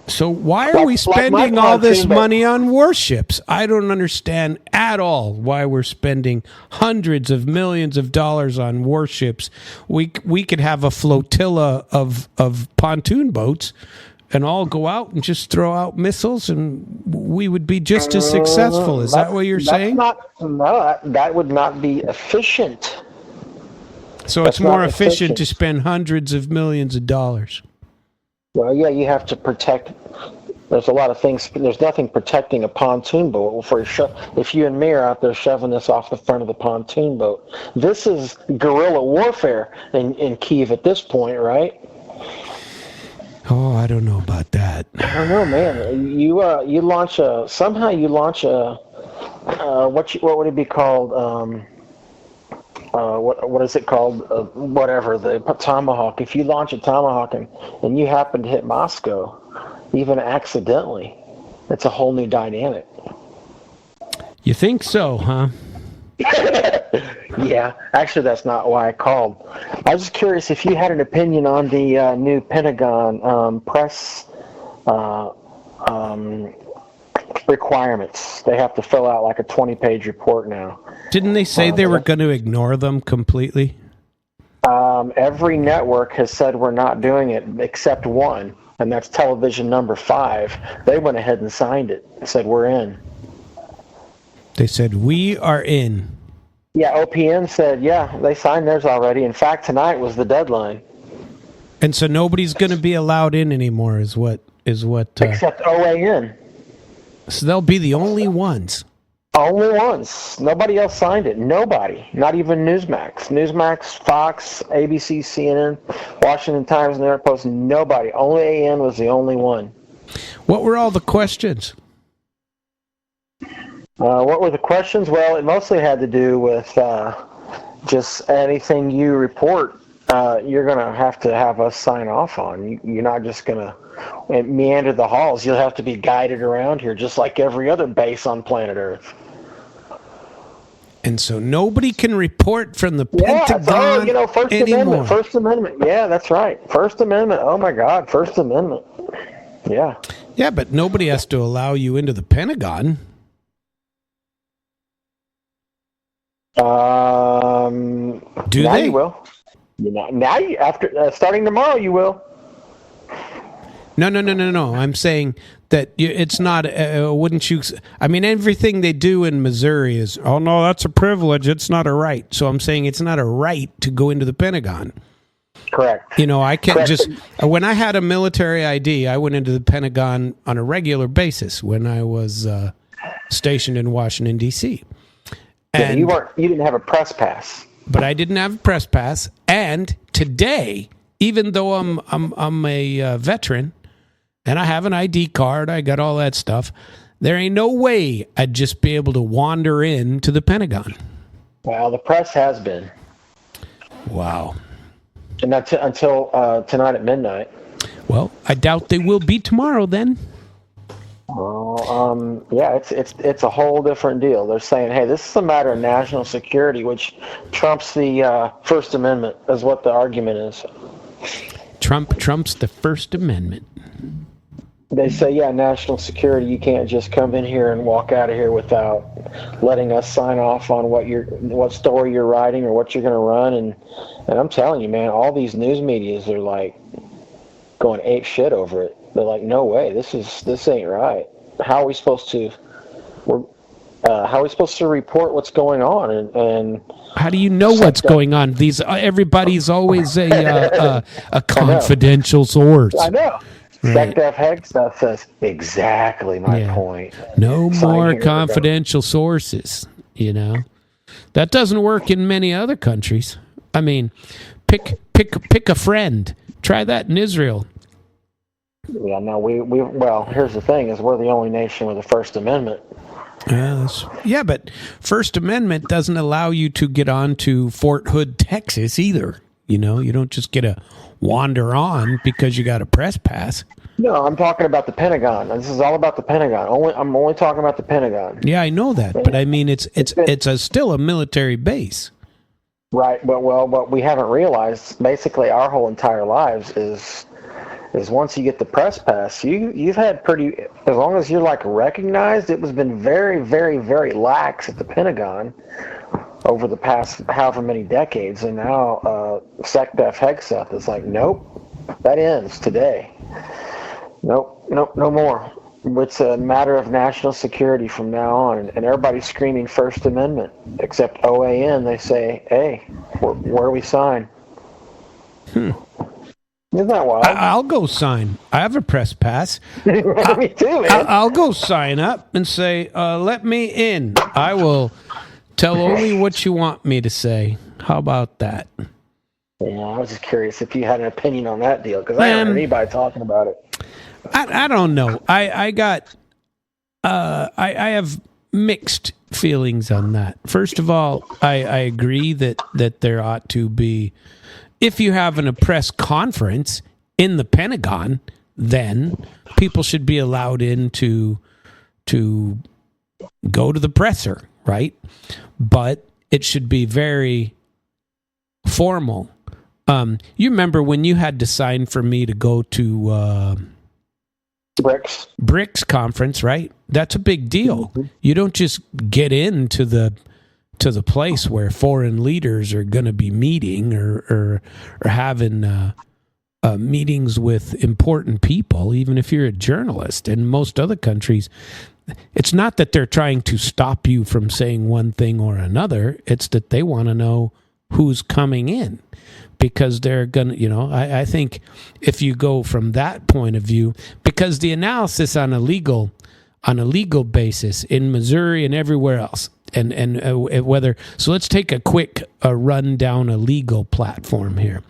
So why are we spending all this money on warships? I don't understand at all why we're spending hundreds of millions of dollars on warships. We could have a flotilla of pontoon boats and all go out and just throw out missiles, and we would be just as successful. Is that what you're saying? No, that would not be efficient. So it's more efficient to spend hundreds of millions of dollars. Well, yeah, you have to protect. There's a lot of things. There's nothing protecting a pontoon boat. If you and me are out there shoving this off the front of the pontoon boat, this is guerrilla warfare in Kiev at this point, right? Oh, I don't know about that. I don't know, man. You launch a what would it be called? What is it called? Whatever, the Tomahawk. If you launch a Tomahawk and you happen to hit Moscow, even accidentally, it's a whole new dynamic. You think so, huh? Yeah, actually, that's not why I called. I was just curious if you had an opinion on the new Pentagon press requirements. They have to fill out like a 20-page report now. Didn't they say they were going to ignore them completely? Every network has said we're not doing it except one, and that's television number 5. They went ahead and signed it and said we're in. They said we are in. Yeah, OPN said, yeah, they signed theirs already. In fact, tonight was the deadline. And so nobody's going to be allowed in anymore is what except OAN. So they'll be the only ones. Only ones. Nobody else signed it. Nobody. Not even Newsmax. Newsmax, Fox, ABC, CNN, Washington Times, New York Post. Nobody. Only AN was the only one. What were all the questions? What were the questions? Well, it mostly had to do with just anything you report, you're going to have us sign off on. You're not just going to meander the halls. You'll have to be guided around here just like every other base on planet Earth. And so nobody can report from the Pentagon First anymore. Amendment. First Amendment. Yeah, that's right. First Amendment. Oh, my God. First Amendment. Yeah. Yeah, but nobody has to allow you into the Pentagon. Do now they? You will. Now you after starting tomorrow you will. No. I'm saying that it's not. Wouldn't you? I mean, everything they do in Missouri is. Oh no, that's a privilege. It's not a right. So I'm saying it's not a right to go into the Pentagon. Correct. I can't just. When I had a military ID, I went into the Pentagon on a regular basis when I was stationed in Washington D.C. And you didn't have a press pass. But I didn't have a press pass. And today, even though I'm a veteran and I have an ID card, I got all that stuff, there ain't no way I'd just be able to wander into the Pentagon. Well, the press has been. Wow. And that's until tonight at midnight. Well, I doubt they will be tomorrow then. Well, yeah, it's a whole different deal. They're saying, hey, this is a matter of national security, which trumps the First Amendment, is what the argument is. Trumps the First Amendment. They say, yeah, national security, you can't just come in here and walk out of here without letting us sign off on what story you're writing or what you're going to run. And I'm telling you, man, all these news medias are like going ape shit over it. They're like, no way, this ain't right. How are we supposed to report what's going on? And how do you know what's going on? Everybody's always a confidential source. I know. Right. SecDef Hex stuff says exactly my point. No more confidential sources. That doesn't work in many other countries. I mean, pick a friend. Try that in Israel. Yeah, no, well, here's the thing: is we're the only nation with a First Amendment. Yeah, but First Amendment doesn't allow you to get on to Fort Hood, Texas, either. You don't just get to wander on because you got a press pass. No, I'm talking about the Pentagon. This is all about the Pentagon. I'm only talking about the Pentagon. Yeah, I know that, but I mean, it's still a military base. Right, but what we haven't realized, basically, our whole entire lives is once you get the press pass, you've had as long as you're like recognized, it was been very, very, very lax at the Pentagon over the past however many decades, and now SecDef Hegseth is like, nope, that ends today. Nope, no more. It's a matter of national security from now on, and everybody's screaming First Amendment, except OAN. They say, "Hey, where do we sign?" Isn't that wild? I'll go sign. I have a press pass. Me too, man. I'll go sign up and say, "Let me in." I will tell only what you want me to say. How about that? Yeah, I was just curious if you had an opinion on that deal, because I haven't heard anybody talking about it. I don't know. I have mixed feelings on that. First of all, I agree that there ought to be, if you have a press conference in the Pentagon, then people should be allowed in to go to the presser, right? But it should be very formal. You remember when you had to sign for me to go to BRICS conference, right? That's a big deal. Mm-hmm. You don't just get into the place where foreign leaders are going to be meeting or having meetings with important people, even if you're a journalist. In most other countries, it's not that they're trying to stop you from saying one thing or another. It's that they want to know who's coming in, because they're going to, I think if you go from that point of view, because the analysis on a legal basis in Missouri and everywhere else, and whether, so let's take a quick run down a legal platform here.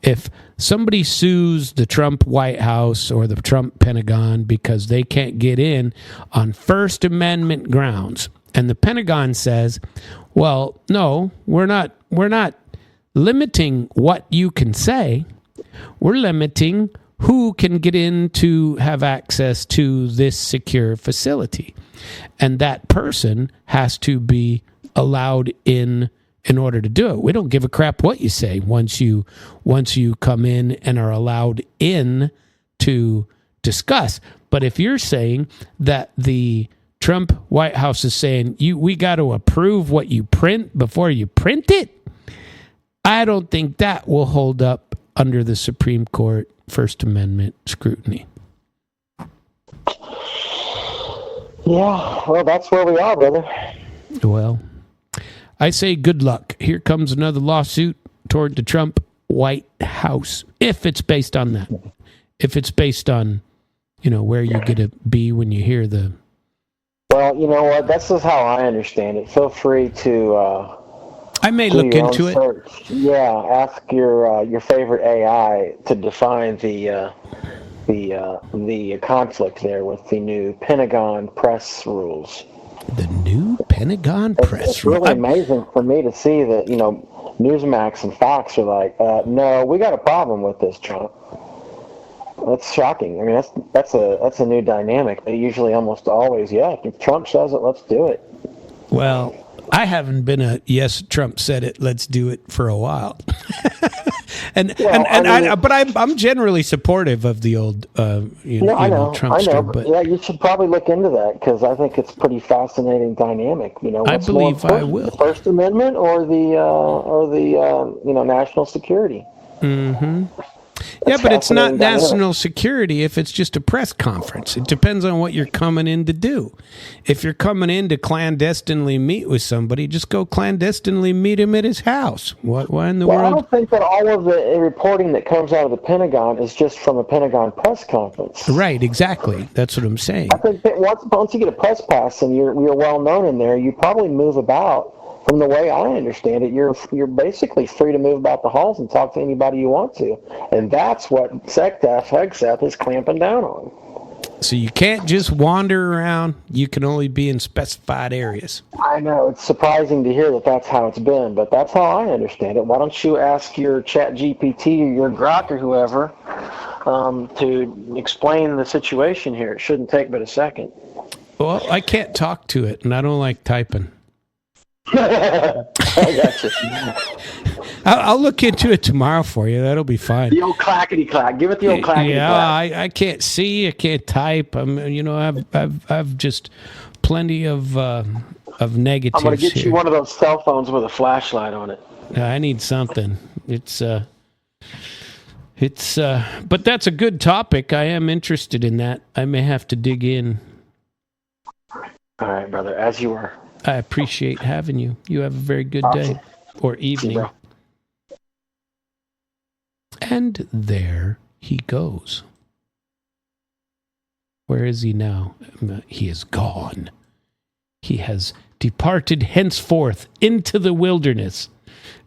If somebody sues the Trump White House or the Trump Pentagon because they can't get in on First Amendment grounds, and the Pentagon says, well, no, we're not limiting what you can say. We're limiting who can get in to have access to this secure facility. And that person has to be allowed in order to do it. We don't give a crap what you say once you come in and are allowed in to discuss. But if you're saying that the Trump White House is saying we got to approve what you print before you print it, I don't think that will hold up under the Supreme Court First Amendment scrutiny. Yeah, well, that's where we are, brother. Well, I say good luck. Here comes another lawsuit toward the Trump White House, if it's based on that. If it's based on, where you get to be when you hear the... Well, you know what? This is how I understand it. Feel free to... I may look into it. Search. Yeah, ask your favorite AI to define the conflict there with the new Pentagon press rules. The new Pentagon press It's really amazing for me to see that Newsmax and Fox are like, no, we got a problem with this, Trump. That's shocking. I mean, that's a new dynamic. They usually almost always, if Trump says it, let's do it. Well, I haven't been a yes, Trump said it, let's do it for a while. But I'm generally supportive of the old Trumpster. But yeah, you should probably look into that, because I think it's a pretty fascinating dynamic. I believe I will. The First Amendment or the national security. Mm-hmm. Yeah, but it's not national security if it's just a press conference. It depends on what you're coming in to do. If you're coming in to clandestinely meet with somebody, just go clandestinely meet him at his house. Why in the world? I don't think that all of the reporting that comes out of the Pentagon is just from a Pentagon press conference. Right, exactly. That's what I'm saying. I think that once you get a press pass and you're well known in there, you probably move about. From the way I understand it, you're basically free to move about the halls and talk to anybody you want to. And that's what HEGSEP is clamping down on. So you can't just wander around. You can only be in specified areas. I know. It's surprising to hear that that's how it's been, but that's how I understand it. Why don't you ask your ChatGPT or your Grok or whoever to explain the situation here? It shouldn't take but a second. Well, I can't talk to it, and I don't like typing. I got you. I'll look into it tomorrow for you. That'll be fine. The old clackety clack. Give it the old clackety clack. Yeah, I can't see. I can't type. I've just plenty of negatives. I'm gonna get you one of those cell phones with a flashlight on it. I need something. It's But that's a good topic. I am interested in that. I may have to dig in. All right, brother, as you are. I appreciate having you. You have a very good day or evening. Bro. And there he goes. Where is he now? He is gone. He has departed henceforth into the wilderness,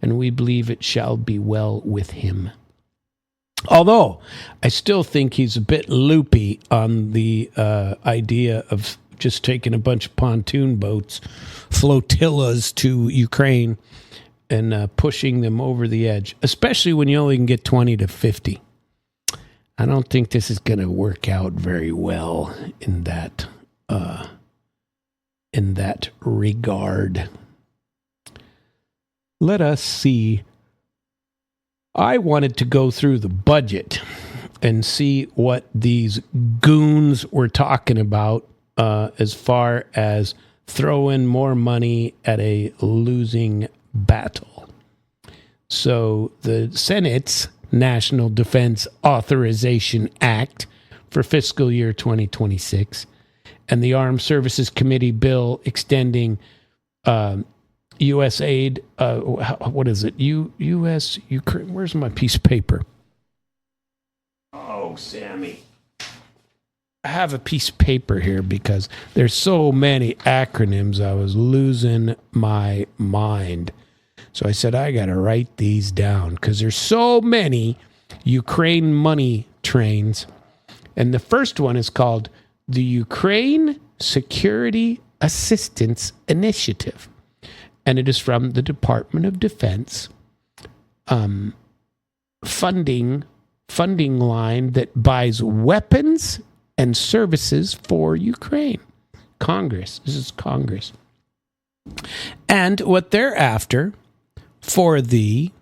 and we believe it shall be well with him. Although, I still think he's a bit loopy on the idea of just taking a bunch of pontoon boats, flotillas to Ukraine, and pushing them over the edge, especially when you only can get 20 to 50. I don't think this is going to work out very well in that regard. Let us see. I wanted to go through the budget and see what these goons were talking about as far as throwing more money at a losing battle. So the Senate's National Defense Authorization Act for fiscal year 2026 and the Armed Services Committee bill extending U.S. aid, what is it? U.S. Ukraine. Where's my piece of paper? Oh, Sammy. I have a piece of paper here because there's so many acronyms. I was losing my mind. So I said, I got to write these down because there's so many Ukraine money trains. And the first one is called the Ukraine Security Assistance Initiative. And it is from the Department of Defense funding line that buys weapons and services for Ukraine. Congress. This is Congress. And what they're after for the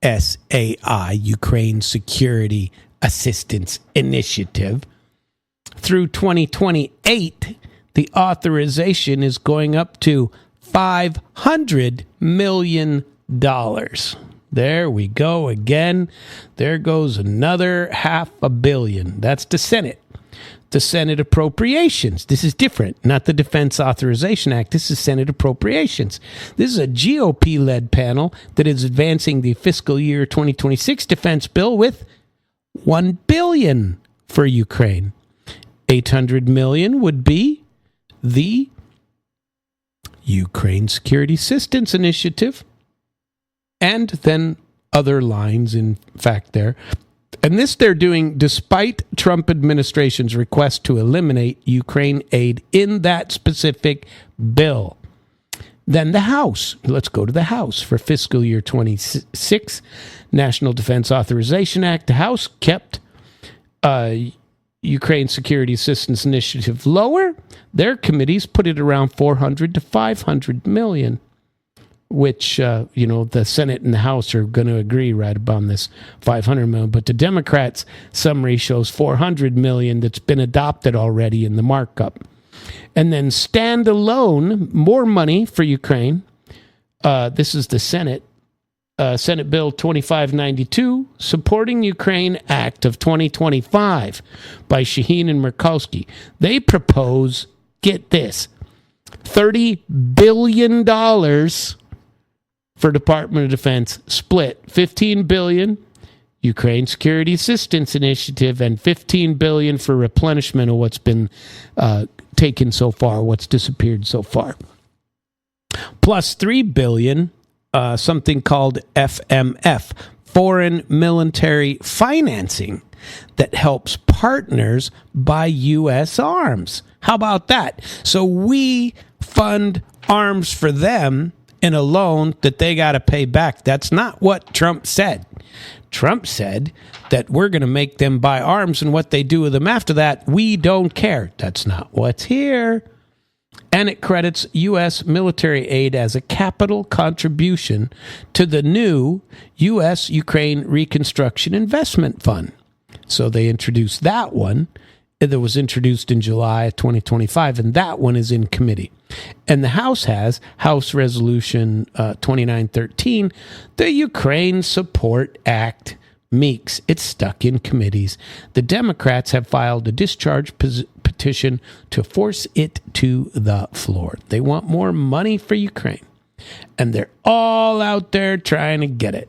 USAI, Ukraine Security Assistance Initiative, through 2028, the authorization is going up to $500 million. There we go again. There goes another $500 million. That's the Senate. The Senate Appropriations. This is different. Not the Defense Authorization Act. This is Senate Appropriations. This is a GOP-led panel that is advancing the fiscal year 2026 defense bill with $1 billion for Ukraine. $800 million would be the Ukraine Security Assistance Initiative, and then other lines, in fact, there. And this they're doing despite Trump administration's request to eliminate Ukraine aid in that specific bill. Then the House. Let's go to the House for fiscal year 26. National Defense Authorization Act. The House kept Ukraine Security Assistance Initiative lower. Their committees put it around 400 to 500 million, which, the Senate and the House are going to agree right about this 500 million. But the Democrats' summary shows 400 million that's been adopted already in the markup. And then standalone, more money for Ukraine. This is the Senate. Senate Bill 2592, Supporting Ukraine Act of 2025 by Shaheen and Murkowski. They propose, get this, $30 billion for Department of Defense, split $15 billion Ukraine Security Assistance Initiative and $15 billion for replenishment of what's been taken so far, what's disappeared so far. Plus $3 billion, something called FMF, Foreign Military Financing, that helps partners buy U.S. arms. How about that? So we fund arms for them in a loan that they got to pay back. That's not what Trump said. Trump said that we're going to make them buy arms, and what they do with them after that, we don't care. That's not what's here. And it credits U.S. military aid as a capital contribution to the new U.S. Ukraine Reconstruction Investment Fund. So they introduced that one that was introduced in July of 2025, and that one is in committee. And the House has House Resolution 2913, the Ukraine Support Act, Meeks. It's stuck in committees. The Democrats have filed a discharge petition to force it to the floor. They want more money for Ukraine, and they're all out there trying to get it.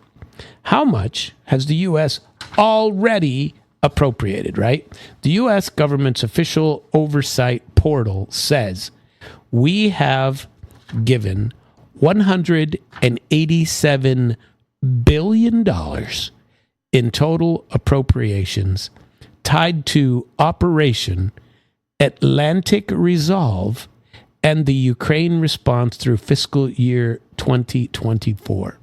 How much has the U.S. already appropriated, right? The U.S. government's official oversight portal says we have given $187 billion in total appropriations tied to Operation Atlantic Resolve and the Ukraine response through fiscal year 2024,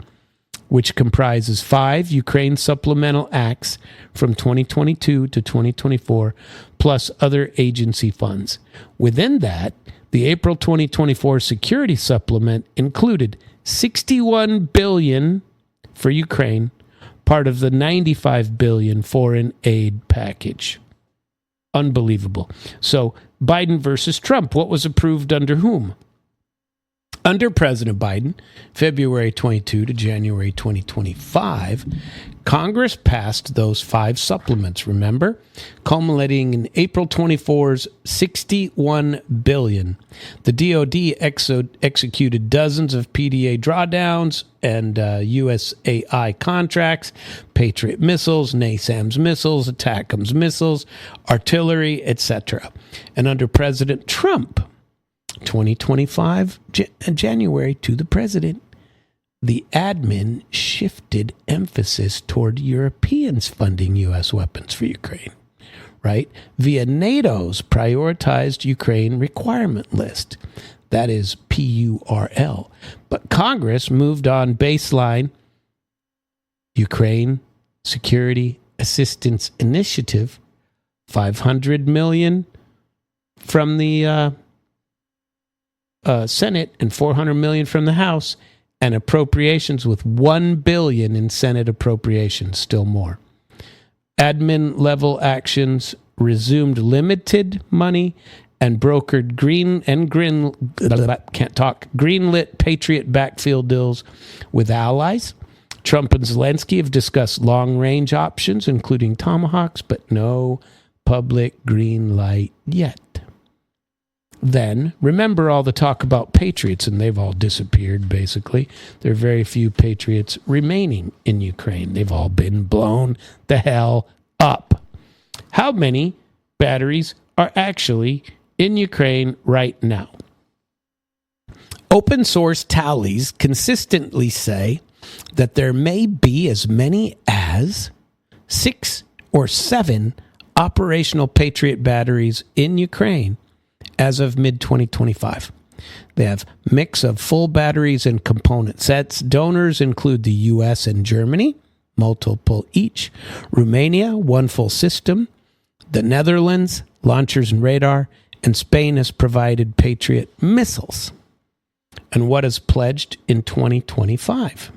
which comprises 5 Ukraine supplemental acts from 2022 to 2024, plus other agency funds. Within that, the April 2024 security supplement included $61 billion for Ukraine, part of the $95 billion foreign aid package. Unbelievable. So Biden versus Trump, what was approved under whom? Under President Biden, February 22 to January 2025, Congress passed those 5 supplements, remember? Culminating in April 24's $61 billion. The DoD executed dozens of PDA drawdowns and USAI contracts, Patriot missiles, NASAMS missiles, ATACMS missiles, artillery, etc. And under President Trump, 2025, January, to the president, the admin shifted emphasis toward Europeans funding U.S. weapons for Ukraine, right? Via NATO's prioritized Ukraine requirement list. That is PURL. But Congress moved on baseline Ukraine Security Assistance Initiative, $500 million from the Senate and $400 million from the House, and appropriations with $1 billion in Senate appropriations, still more. Admin level actions resumed limited money and brokered greenlit Patriot backfill deals with allies. Trump and Zelensky have discussed long-range options, including Tomahawks, but no public green light yet. Then, remember all the talk about Patriots, and they've all disappeared, basically. There are very few Patriots remaining in Ukraine. They've all been blown the hell up. How many batteries are actually in Ukraine right now? Open source tallies consistently say that there may be as many as 6 or 7 operational Patriot batteries in Ukraine as of mid-2025. They have a mix of full batteries and component sets. Donors include the U.S. and Germany, multiple each, Romania, 1 full system, the Netherlands, launchers and radar, and Spain has provided Patriot missiles. And what is pledged in 2025?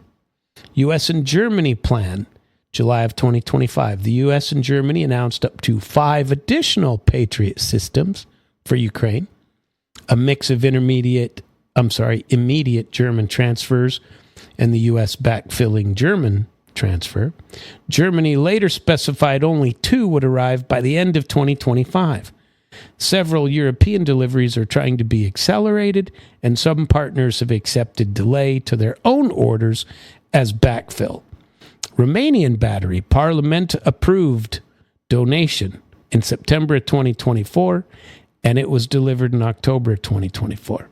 U.S. and Germany plan, July of 2025. The U.S. and Germany announced up to 5 additional Patriot systems for Ukraine, a mix of immediate German transfers and the U.S. backfilling German transfer. Germany later specified only 2 would arrive by the end of 2025. Several European deliveries are trying to be accelerated, and some partners have accepted delay to their own orders as backfill. Romanian battery Parliament approved donation in September 2024, and it was delivered in October 2024.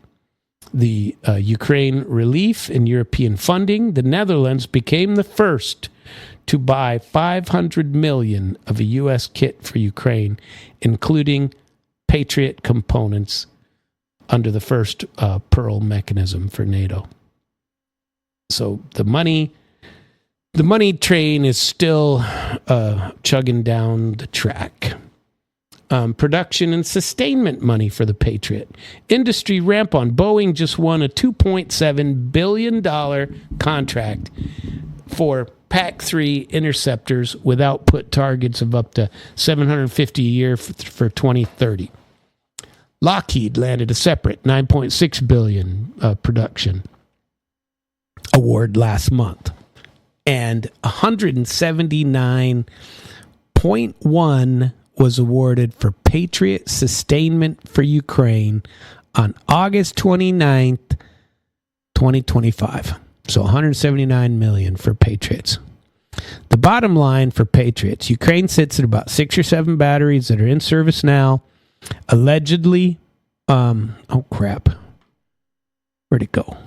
The Ukraine relief and European funding, the Netherlands became the first to buy $500 million of a U.S. kit for Ukraine, including Patriot components under the first Pearl mechanism for NATO. So the money train is still chugging down the track. Production and sustainment money for the Patriot. Industry ramp on. Boeing just won a $2.7 billion contract for PAC-3 interceptors with output targets of up to 750 a year for 2030. Lockheed landed a separate $9.6 billion production award last month, and 179.1 was awarded for Patriot sustainment for Ukraine on August 29th, 2025. So 179 million for Patriots. The bottom line for Patriots, Ukraine sits at about 6 or 7 batteries that are in service now. Allegedly, where'd it go?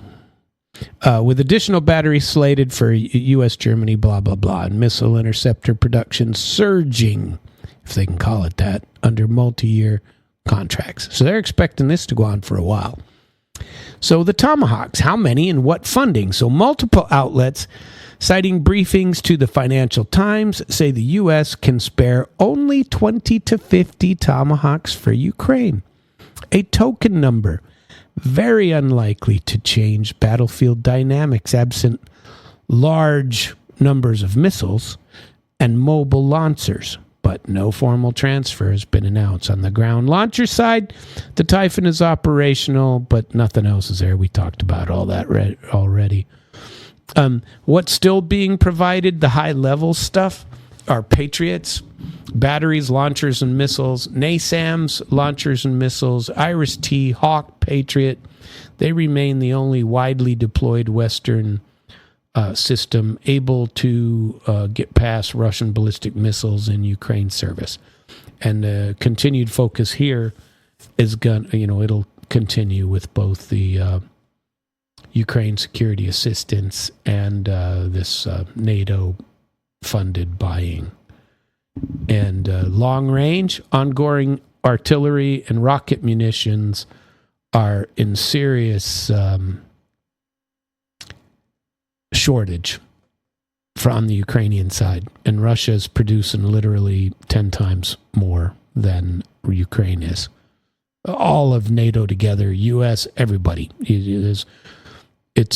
With additional batteries slated for U.S., Germany, blah, blah, blah, and missile interceptor production surging, if they can call it that, under multi-year contracts. So they're expecting this to go on for a while. So the Tomahawks, how many and what funding? So multiple outlets, citing briefings to the Financial Times, say the U.S. can spare only 20 to 50 Tomahawks for Ukraine. A token number, very unlikely to change battlefield dynamics absent large numbers of missiles and mobile launchers. But no formal transfer has been announced. On the ground launcher side, the Typhon is operational, but nothing else is there. We talked about all that already. What's still being provided, the high-level stuff, are Patriots, batteries, launchers, and missiles, NASAMS, launchers and missiles, Iris-T, Hawk, Patriot. They remain the only widely deployed Western system able to get past Russian ballistic missiles in Ukraine service. And the continued focus here is it'll continue with both the Ukraine security assistance and this NATO-funded buying. And long-range, ongoing artillery and rocket munitions are in serious shortage from the Ukrainian side. And Russia is producing literally 10 times more than Ukraine is. All of NATO together, U.S., everybody. It's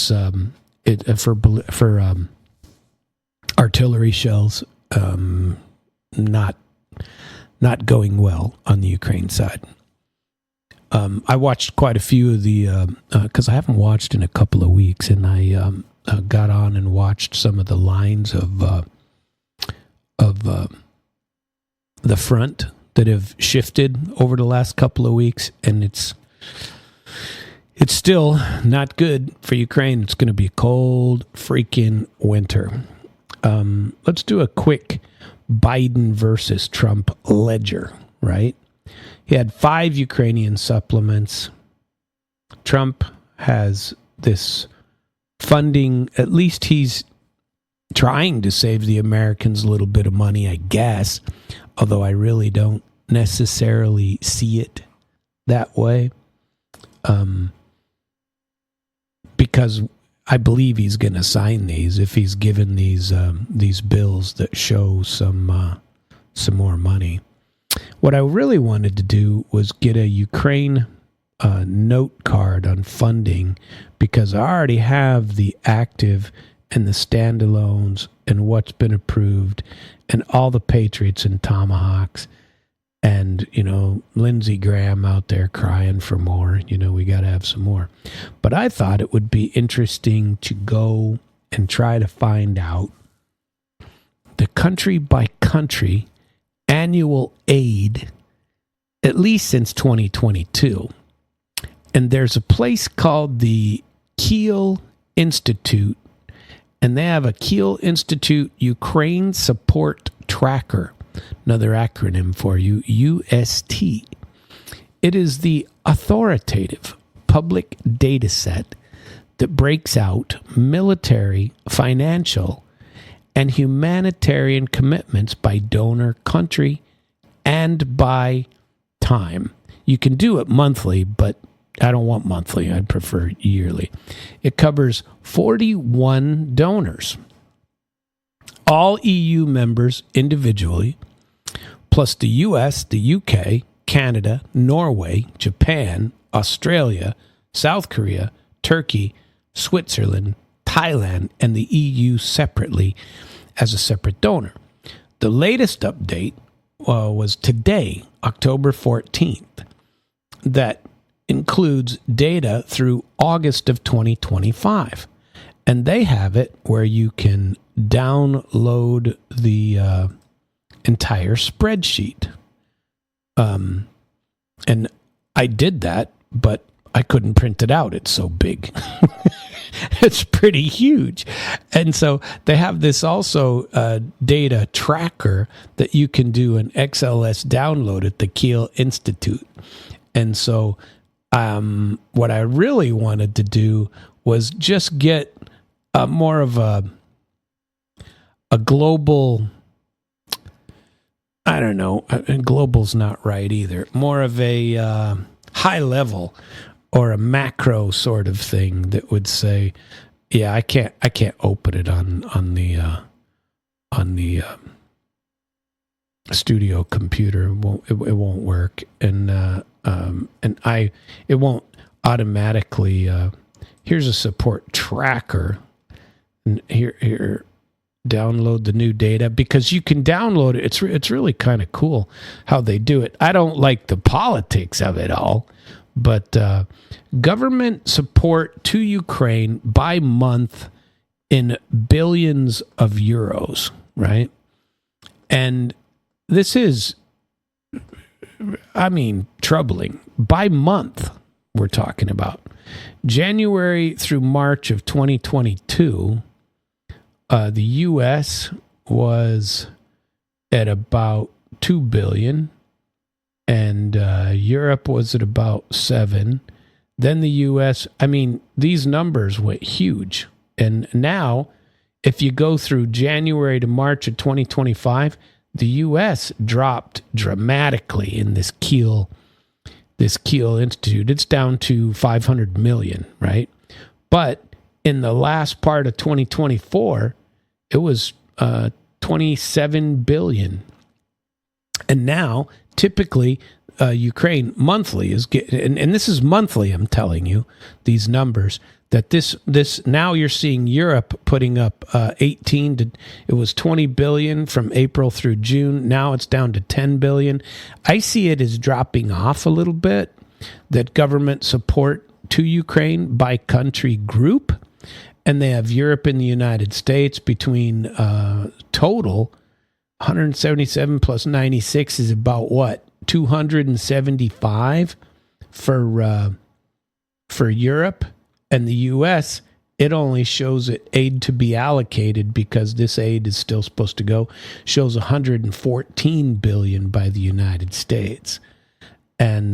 for artillery shells, not going well on the Ukraine side. I watched quite a few of the because I haven't watched in a couple of weeks, and I got on and watched some of the lines of the front that have shifted over the last couple of weeks, and it's still not good for Ukraine. It's going to be a cold freaking winter. Let's do a quick Biden versus Trump ledger, right? He had 5 Ukrainian supplements. Trump has this funding. At least he's trying to save the Americans a little bit of money, I guess, although I really don't necessarily see it that way. Because I believe he's going to sign these if he's given these bills that show some more money. What I really wanted to do was get a Ukraine note card on funding, because I already have the active and the standalones and what's been approved and all the Patriots and Tomahawks. And, Lindsey Graham out there crying for more. We got to have some more. But I thought it would be interesting to go and try to find out the country by country annual aid, at least since 2022. And there's a place called the Kiel Institute, and they have a Kiel Institute Ukraine Support Tracker. Another acronym for you, UST. It is the authoritative public data set that breaks out military, financial, and humanitarian commitments by donor country and by time. You can do it monthly, but I don't want monthly. I'd prefer yearly. It covers 41 donors, all EU members individually, plus the US, the UK, Canada, Norway, Japan, Australia, South Korea, Turkey, Switzerland, Thailand, and the EU separately. as a separate donor. The latest update was today, October 14th, that includes data through August of 2025. And they have it where you can download the entire spreadsheet. And I did that, but I couldn't print it out. It's so big. It's pretty huge. And so they have this also data tracker that you can do an XLS download at the Kiel Institute. And so what I really wanted to do was just get more of a global, I don't know, and global's not right either, more of a high level or a macro sort of thing that would say, yeah, I can't open it on the studio computer. It won't work, and it won't automatically. Here's a support tracker, and here download the new data, because you can download it. It's really kind of cool how they do it. I don't like the politics of it all. But government support to Ukraine by month in billions of euros, right? And this is, I mean, troubling. By month, we're talking about. January through March of 2022, the U.S. was at about $2 billion. And Europe was at about 7. Then the U.S., I mean, these numbers went huge. And now, if you go through January to March of 2025, the U.S. dropped dramatically in this Kiel Institute. It's down to 500 million, right? But in the last part of 2024, it was 27 billion. And now, typically, Ukraine monthly is getting, and this is monthly, I'm telling you, these numbers, that this now you're seeing Europe putting up 18 to, it was 20 billion from April through June. Now it's down to 10 billion. I see it as dropping off a little bit, that government support to Ukraine by country group. And they have Europe and the United States between total 177 plus 96 is about what? 275 for Europe. And the U.S., it only shows it aid to be allocated, because this aid is still supposed to go, shows 114 billion by the United States. And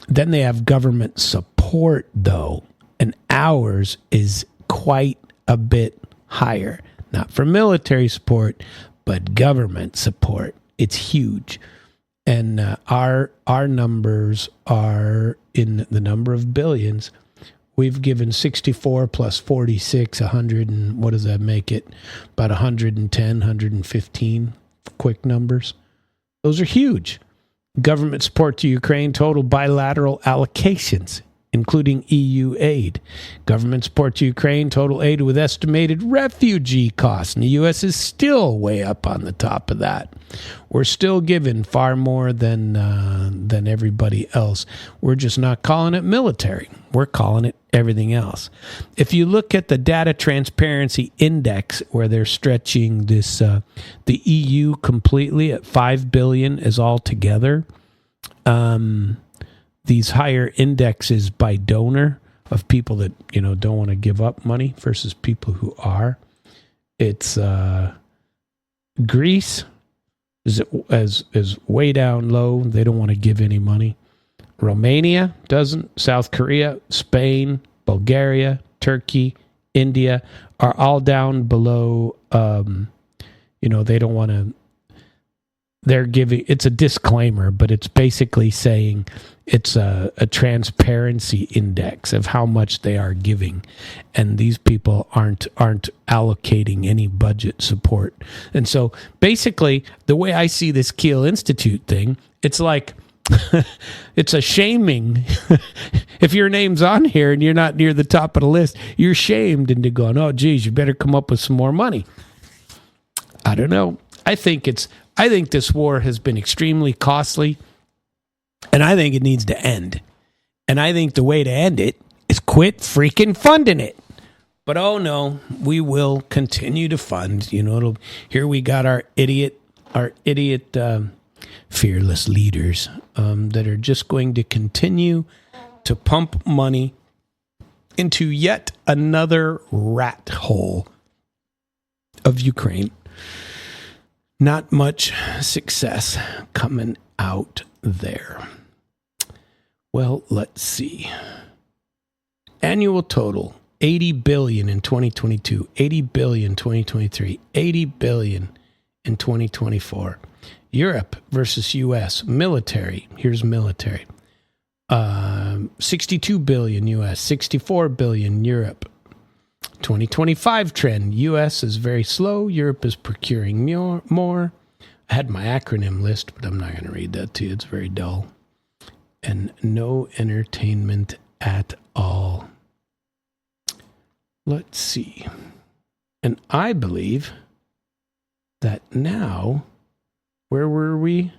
then they have government support, though, and ours is quite a bit higher. Not for military support, but government support. It's huge. And our numbers are in the number of billions. We've given 64 plus 46, 100, and what does that make it? About 110, 115 quick numbers. Those are huge. Government support to Ukraine, total bilateral allocations, including EU aid. Government support to Ukraine, total aid with estimated refugee costs. And the U.S. is still way up on the top of that. We're still giving far more than everybody else. We're just not calling it military. We're calling it everything else. If you look at the Data Transparency Index, where they're stretching this, the EU completely at 5 billion is all together. These higher indexes by donor of people that, don't want to give up money versus people who are. It's Greece is way down low. They don't want to give any money. Romania doesn't. South Korea, Spain, Bulgaria, Turkey, India are all down below. They don't want to. They're giving, it's a disclaimer, but it's basically saying it's a transparency index of how much they are giving. And these people aren't allocating any budget support. And so basically, the way I see this Kiel Institute thing, it's like, it's a shaming. If your name's on here and you're not near the top of the list, you're shamed into going, oh, geez, you better come up with some more money. I don't know. I think this war has been extremely costly, and I think it needs to end. And I think the way to end it is quit freaking funding it. But oh no, we will continue to fund. Here we got our idiot fearless leaders that are just going to continue to pump money into yet another rat hole of Ukraine. Not much success coming out there. Well, let's see. Annual total, 80 billion in 2022, 80 billion 2023, 80 billion in 2024. Europe versus US, military. Here's military. 62 billion US, 64 billion Europe. 2025 trend, US is very slow, Europe is procuring more. I had my acronym list, but I'm not going to read that to you. It's very dull. And no entertainment at all. Let's see. And I believe that now, where were we?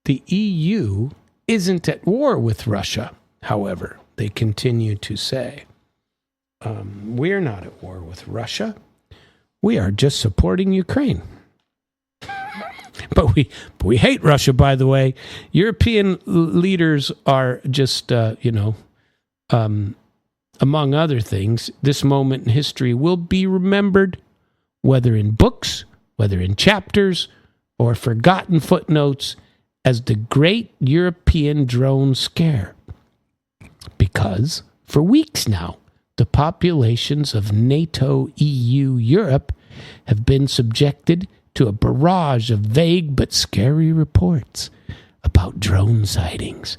The EU isn't at war with Russia, however, they continue to say. We're not at war with Russia. We are just supporting Ukraine. But we hate Russia, by the way. European leaders are just, among other things, this moment in history will be remembered, whether in books, whether in chapters, or forgotten footnotes, as the Great European Drone Scare. Because for weeks now, the populations of NATO, EU, Europe have been subjected to a barrage of vague but scary reports about drone sightings.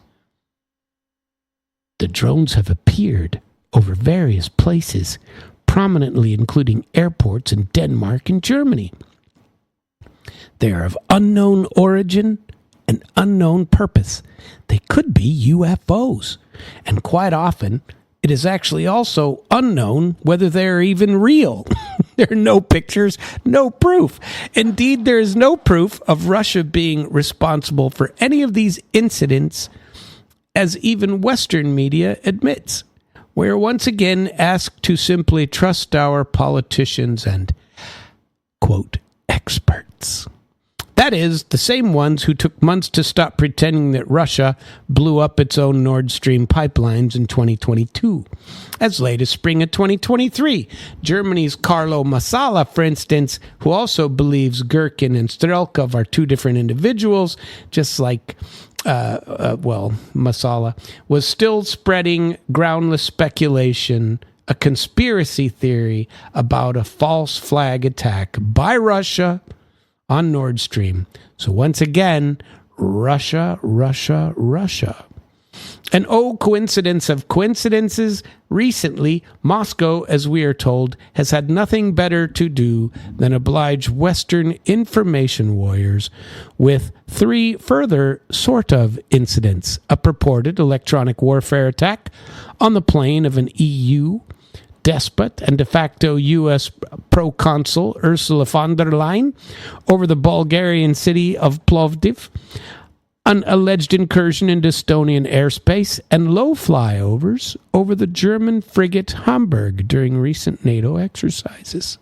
The drones have appeared over various places, prominently including airports in Denmark and Germany. They are of unknown origin and unknown purpose. They could be UFOs, and quite often it is actually also unknown whether they are even real. There are no pictures, no proof. Indeed, there is no proof of Russia being responsible for any of these incidents, as even Western media admits. We are once again asked to simply trust our politicians and, quote, experts. That is, the same ones who took months to stop pretending that Russia blew up its own Nord Stream pipelines in 2022. As late as spring of 2023, Germany's Carlo Massala, for instance, who also believes Gherkin and Strelkov are two different individuals, just like, Massala, was still spreading groundless speculation, a conspiracy theory about a false flag attack by Russia on Nord Stream. So once again, Russia. And oh, coincidence of coincidences, recently, Moscow, as we are told, has had nothing better to do than oblige Western information warriors with 3 further sort of incidents: a purported electronic warfare attack on the plane of an EU despot and de facto U.S. proconsul Ursula von der Leyen over the Bulgarian city of Plovdiv, an alleged incursion into Estonian airspace, and low flyovers over the German frigate Hamburg during recent NATO exercises.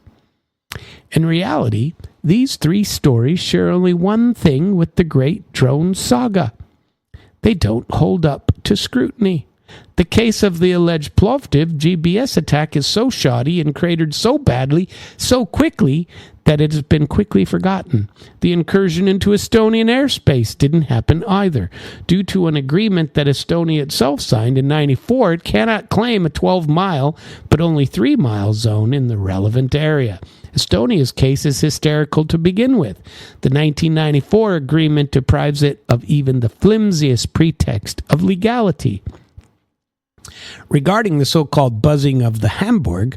In reality, these 3 stories share only one thing with the great drone saga. They don't hold up to scrutiny. The case of the alleged Plovdiv GBS attack is so shoddy and cratered so badly, so quickly, that it has been quickly forgotten. The incursion into Estonian airspace didn't happen either. Due to an agreement that Estonia itself signed in 1994, it cannot claim a 12-mile, but only 3-mile zone in the relevant area. Estonia's case is hysterical to begin with. The 1994 agreement deprives it of even the flimsiest pretext of legality. Regarding the so-called buzzing of the Hamburg,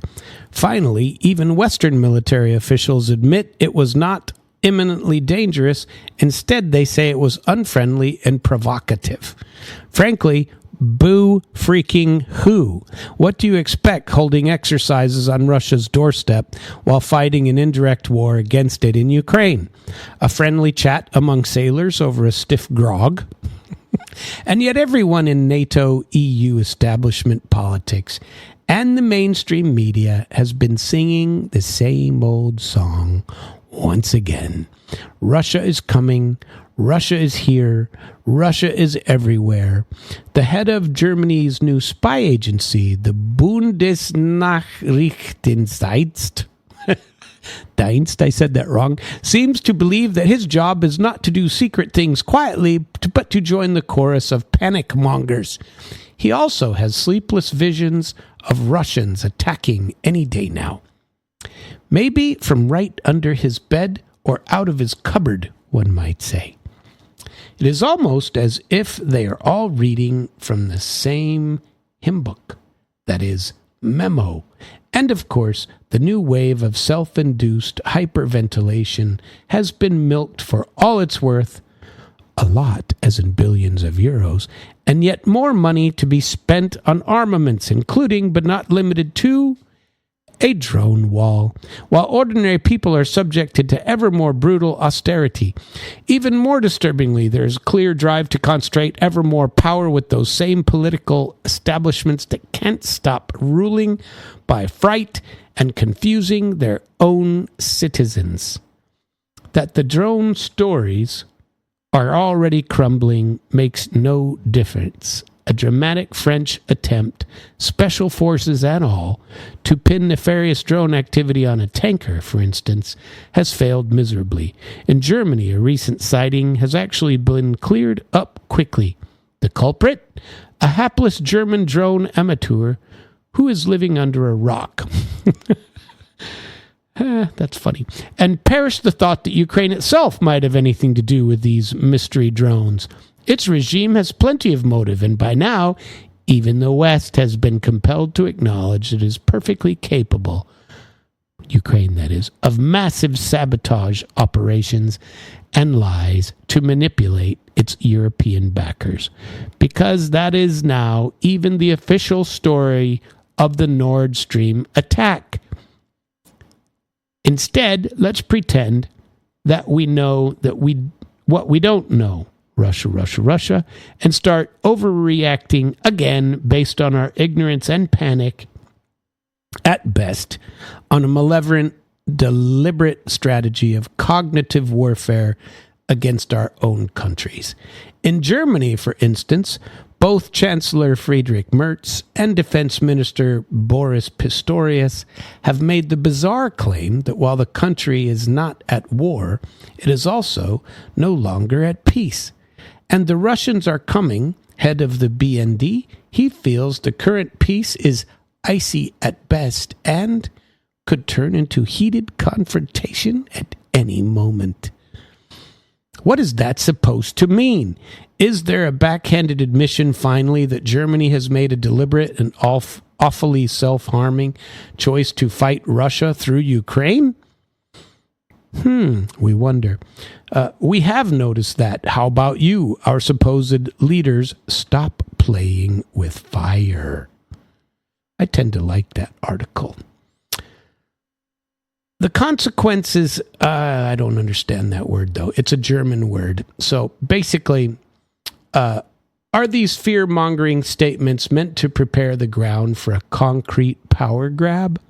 finally, even Western military officials admit it was not imminently dangerous. Instead, they say it was unfriendly and provocative. Frankly, Boo freaking who? What do you expect holding exercises on Russia's doorstep while fighting an indirect war against it in Ukraine? A friendly chat among sailors over a stiff grog? And yet everyone in NATO, EU establishment politics and the mainstream media has been singing the same old song once again. Russia is coming. Russia is here. Russia is everywhere. The head of Germany's new spy agency, the Bundesnachrichtendienst, I said that wrong, seems to believe that his job is not to do secret things quietly, but to join the chorus of panic mongers. He also has sleepless visions of Russians attacking any day now. Maybe from right under his bed or out of his cupboard, one might say. It is almost as if they are all reading from the same hymn book, that is, memo. And of course, the new wave of self-induced hyperventilation has been milked for all it's worth, a lot, as in billions of euros, and yet more money to be spent on armaments, including, but not limited to, a drone wall, while ordinary people are subjected to ever more brutal austerity. Even more disturbingly, there is a clear drive to concentrate ever more power with those same political establishments that can't stop ruling by fright and confusing their own citizens. That the drone stories are already crumbling makes no difference. A dramatic French attempt, special forces and all, to pin nefarious drone activity on a tanker, for instance, has failed miserably. In Germany, a recent sighting has actually been cleared up quickly. The culprit? A hapless German drone amateur who is living under a rock. That's funny. And perish the thought that Ukraine itself might have anything to do with these mystery drones. Its regime has plenty of motive, and by now, even the West has been compelled to acknowledge it is perfectly capable, Ukraine that is, of massive sabotage operations and lies to manipulate its European backers. Because that is now even the official story of the Nord Stream attack. Instead, let's pretend that we know what we don't know. Russia, and start overreacting again based on our ignorance and panic, at best, on a malevolent, deliberate strategy of cognitive warfare against our own countries. In Germany, for instance, both Chancellor Friedrich Merz and Defense Minister Boris Pistorius have made the bizarre claim that while the country is not at war, it is also no longer at peace. And the Russians are coming, head of the BND. He feels the current peace is icy at best and could turn into heated confrontation at any moment. What is that supposed to mean? Is there a backhanded admission, finally, that Germany has made a deliberate and awfully self-harming choice to fight Russia through Ukraine? We wonder. We have noticed that. How about you, our supposed leaders? Stop playing with fire. I tend to like that article. The consequences, I don't understand that word, though. It's a German word. So basically, are these fear-mongering statements meant to prepare the ground for a concrete power grab?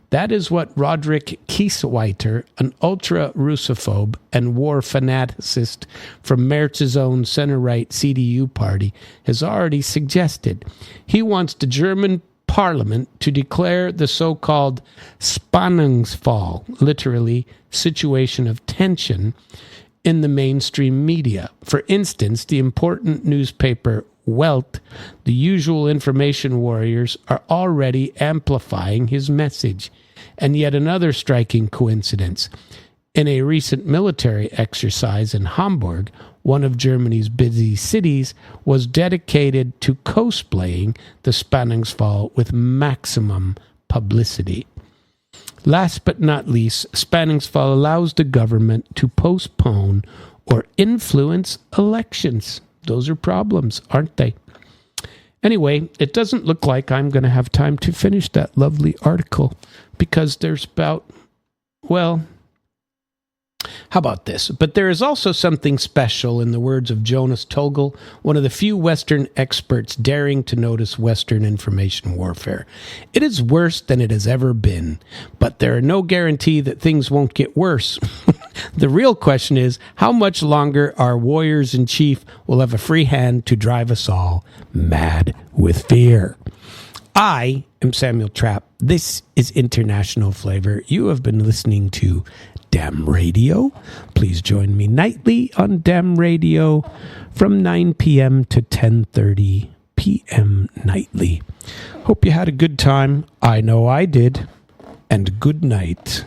That is what Roderick Kiesweiter, an ultra-Russophobe and war fanaticist from Merz's own center-right CDU party, has already suggested. He wants the German parliament to declare the so-called Spannungsfall, literally situation of tension, in the mainstream media. For instance, the important newspaper Welt, the usual information warriors, are already amplifying his message. And yet another striking coincidence. In a recent military exercise in Hamburg, one of Germany's busy cities, was dedicated to cosplaying the Spannungsfall with maximum publicity. Last but not least, Spannungsfall allows the government to postpone or influence elections. Those are problems, aren't they? Anyway, it doesn't look like I'm going to have time to finish that lovely article because there's about, well, how about this? But there is also something special, in the words of Jonas Togel, one of the few Western experts daring to notice Western information warfare. It is worse than it has ever been, but there are no guarantee that things won't get worse. The real question is, how much longer our warriors in chief will have a free hand to drive us all mad with fear? I am Samuel Trapp. This is International Flavor. You have been listening to Damn Radio. Please join me nightly on Damn Radio from 9 p.m. to 10:30 p.m. nightly. Hope you had a good time. I know I did. And good night.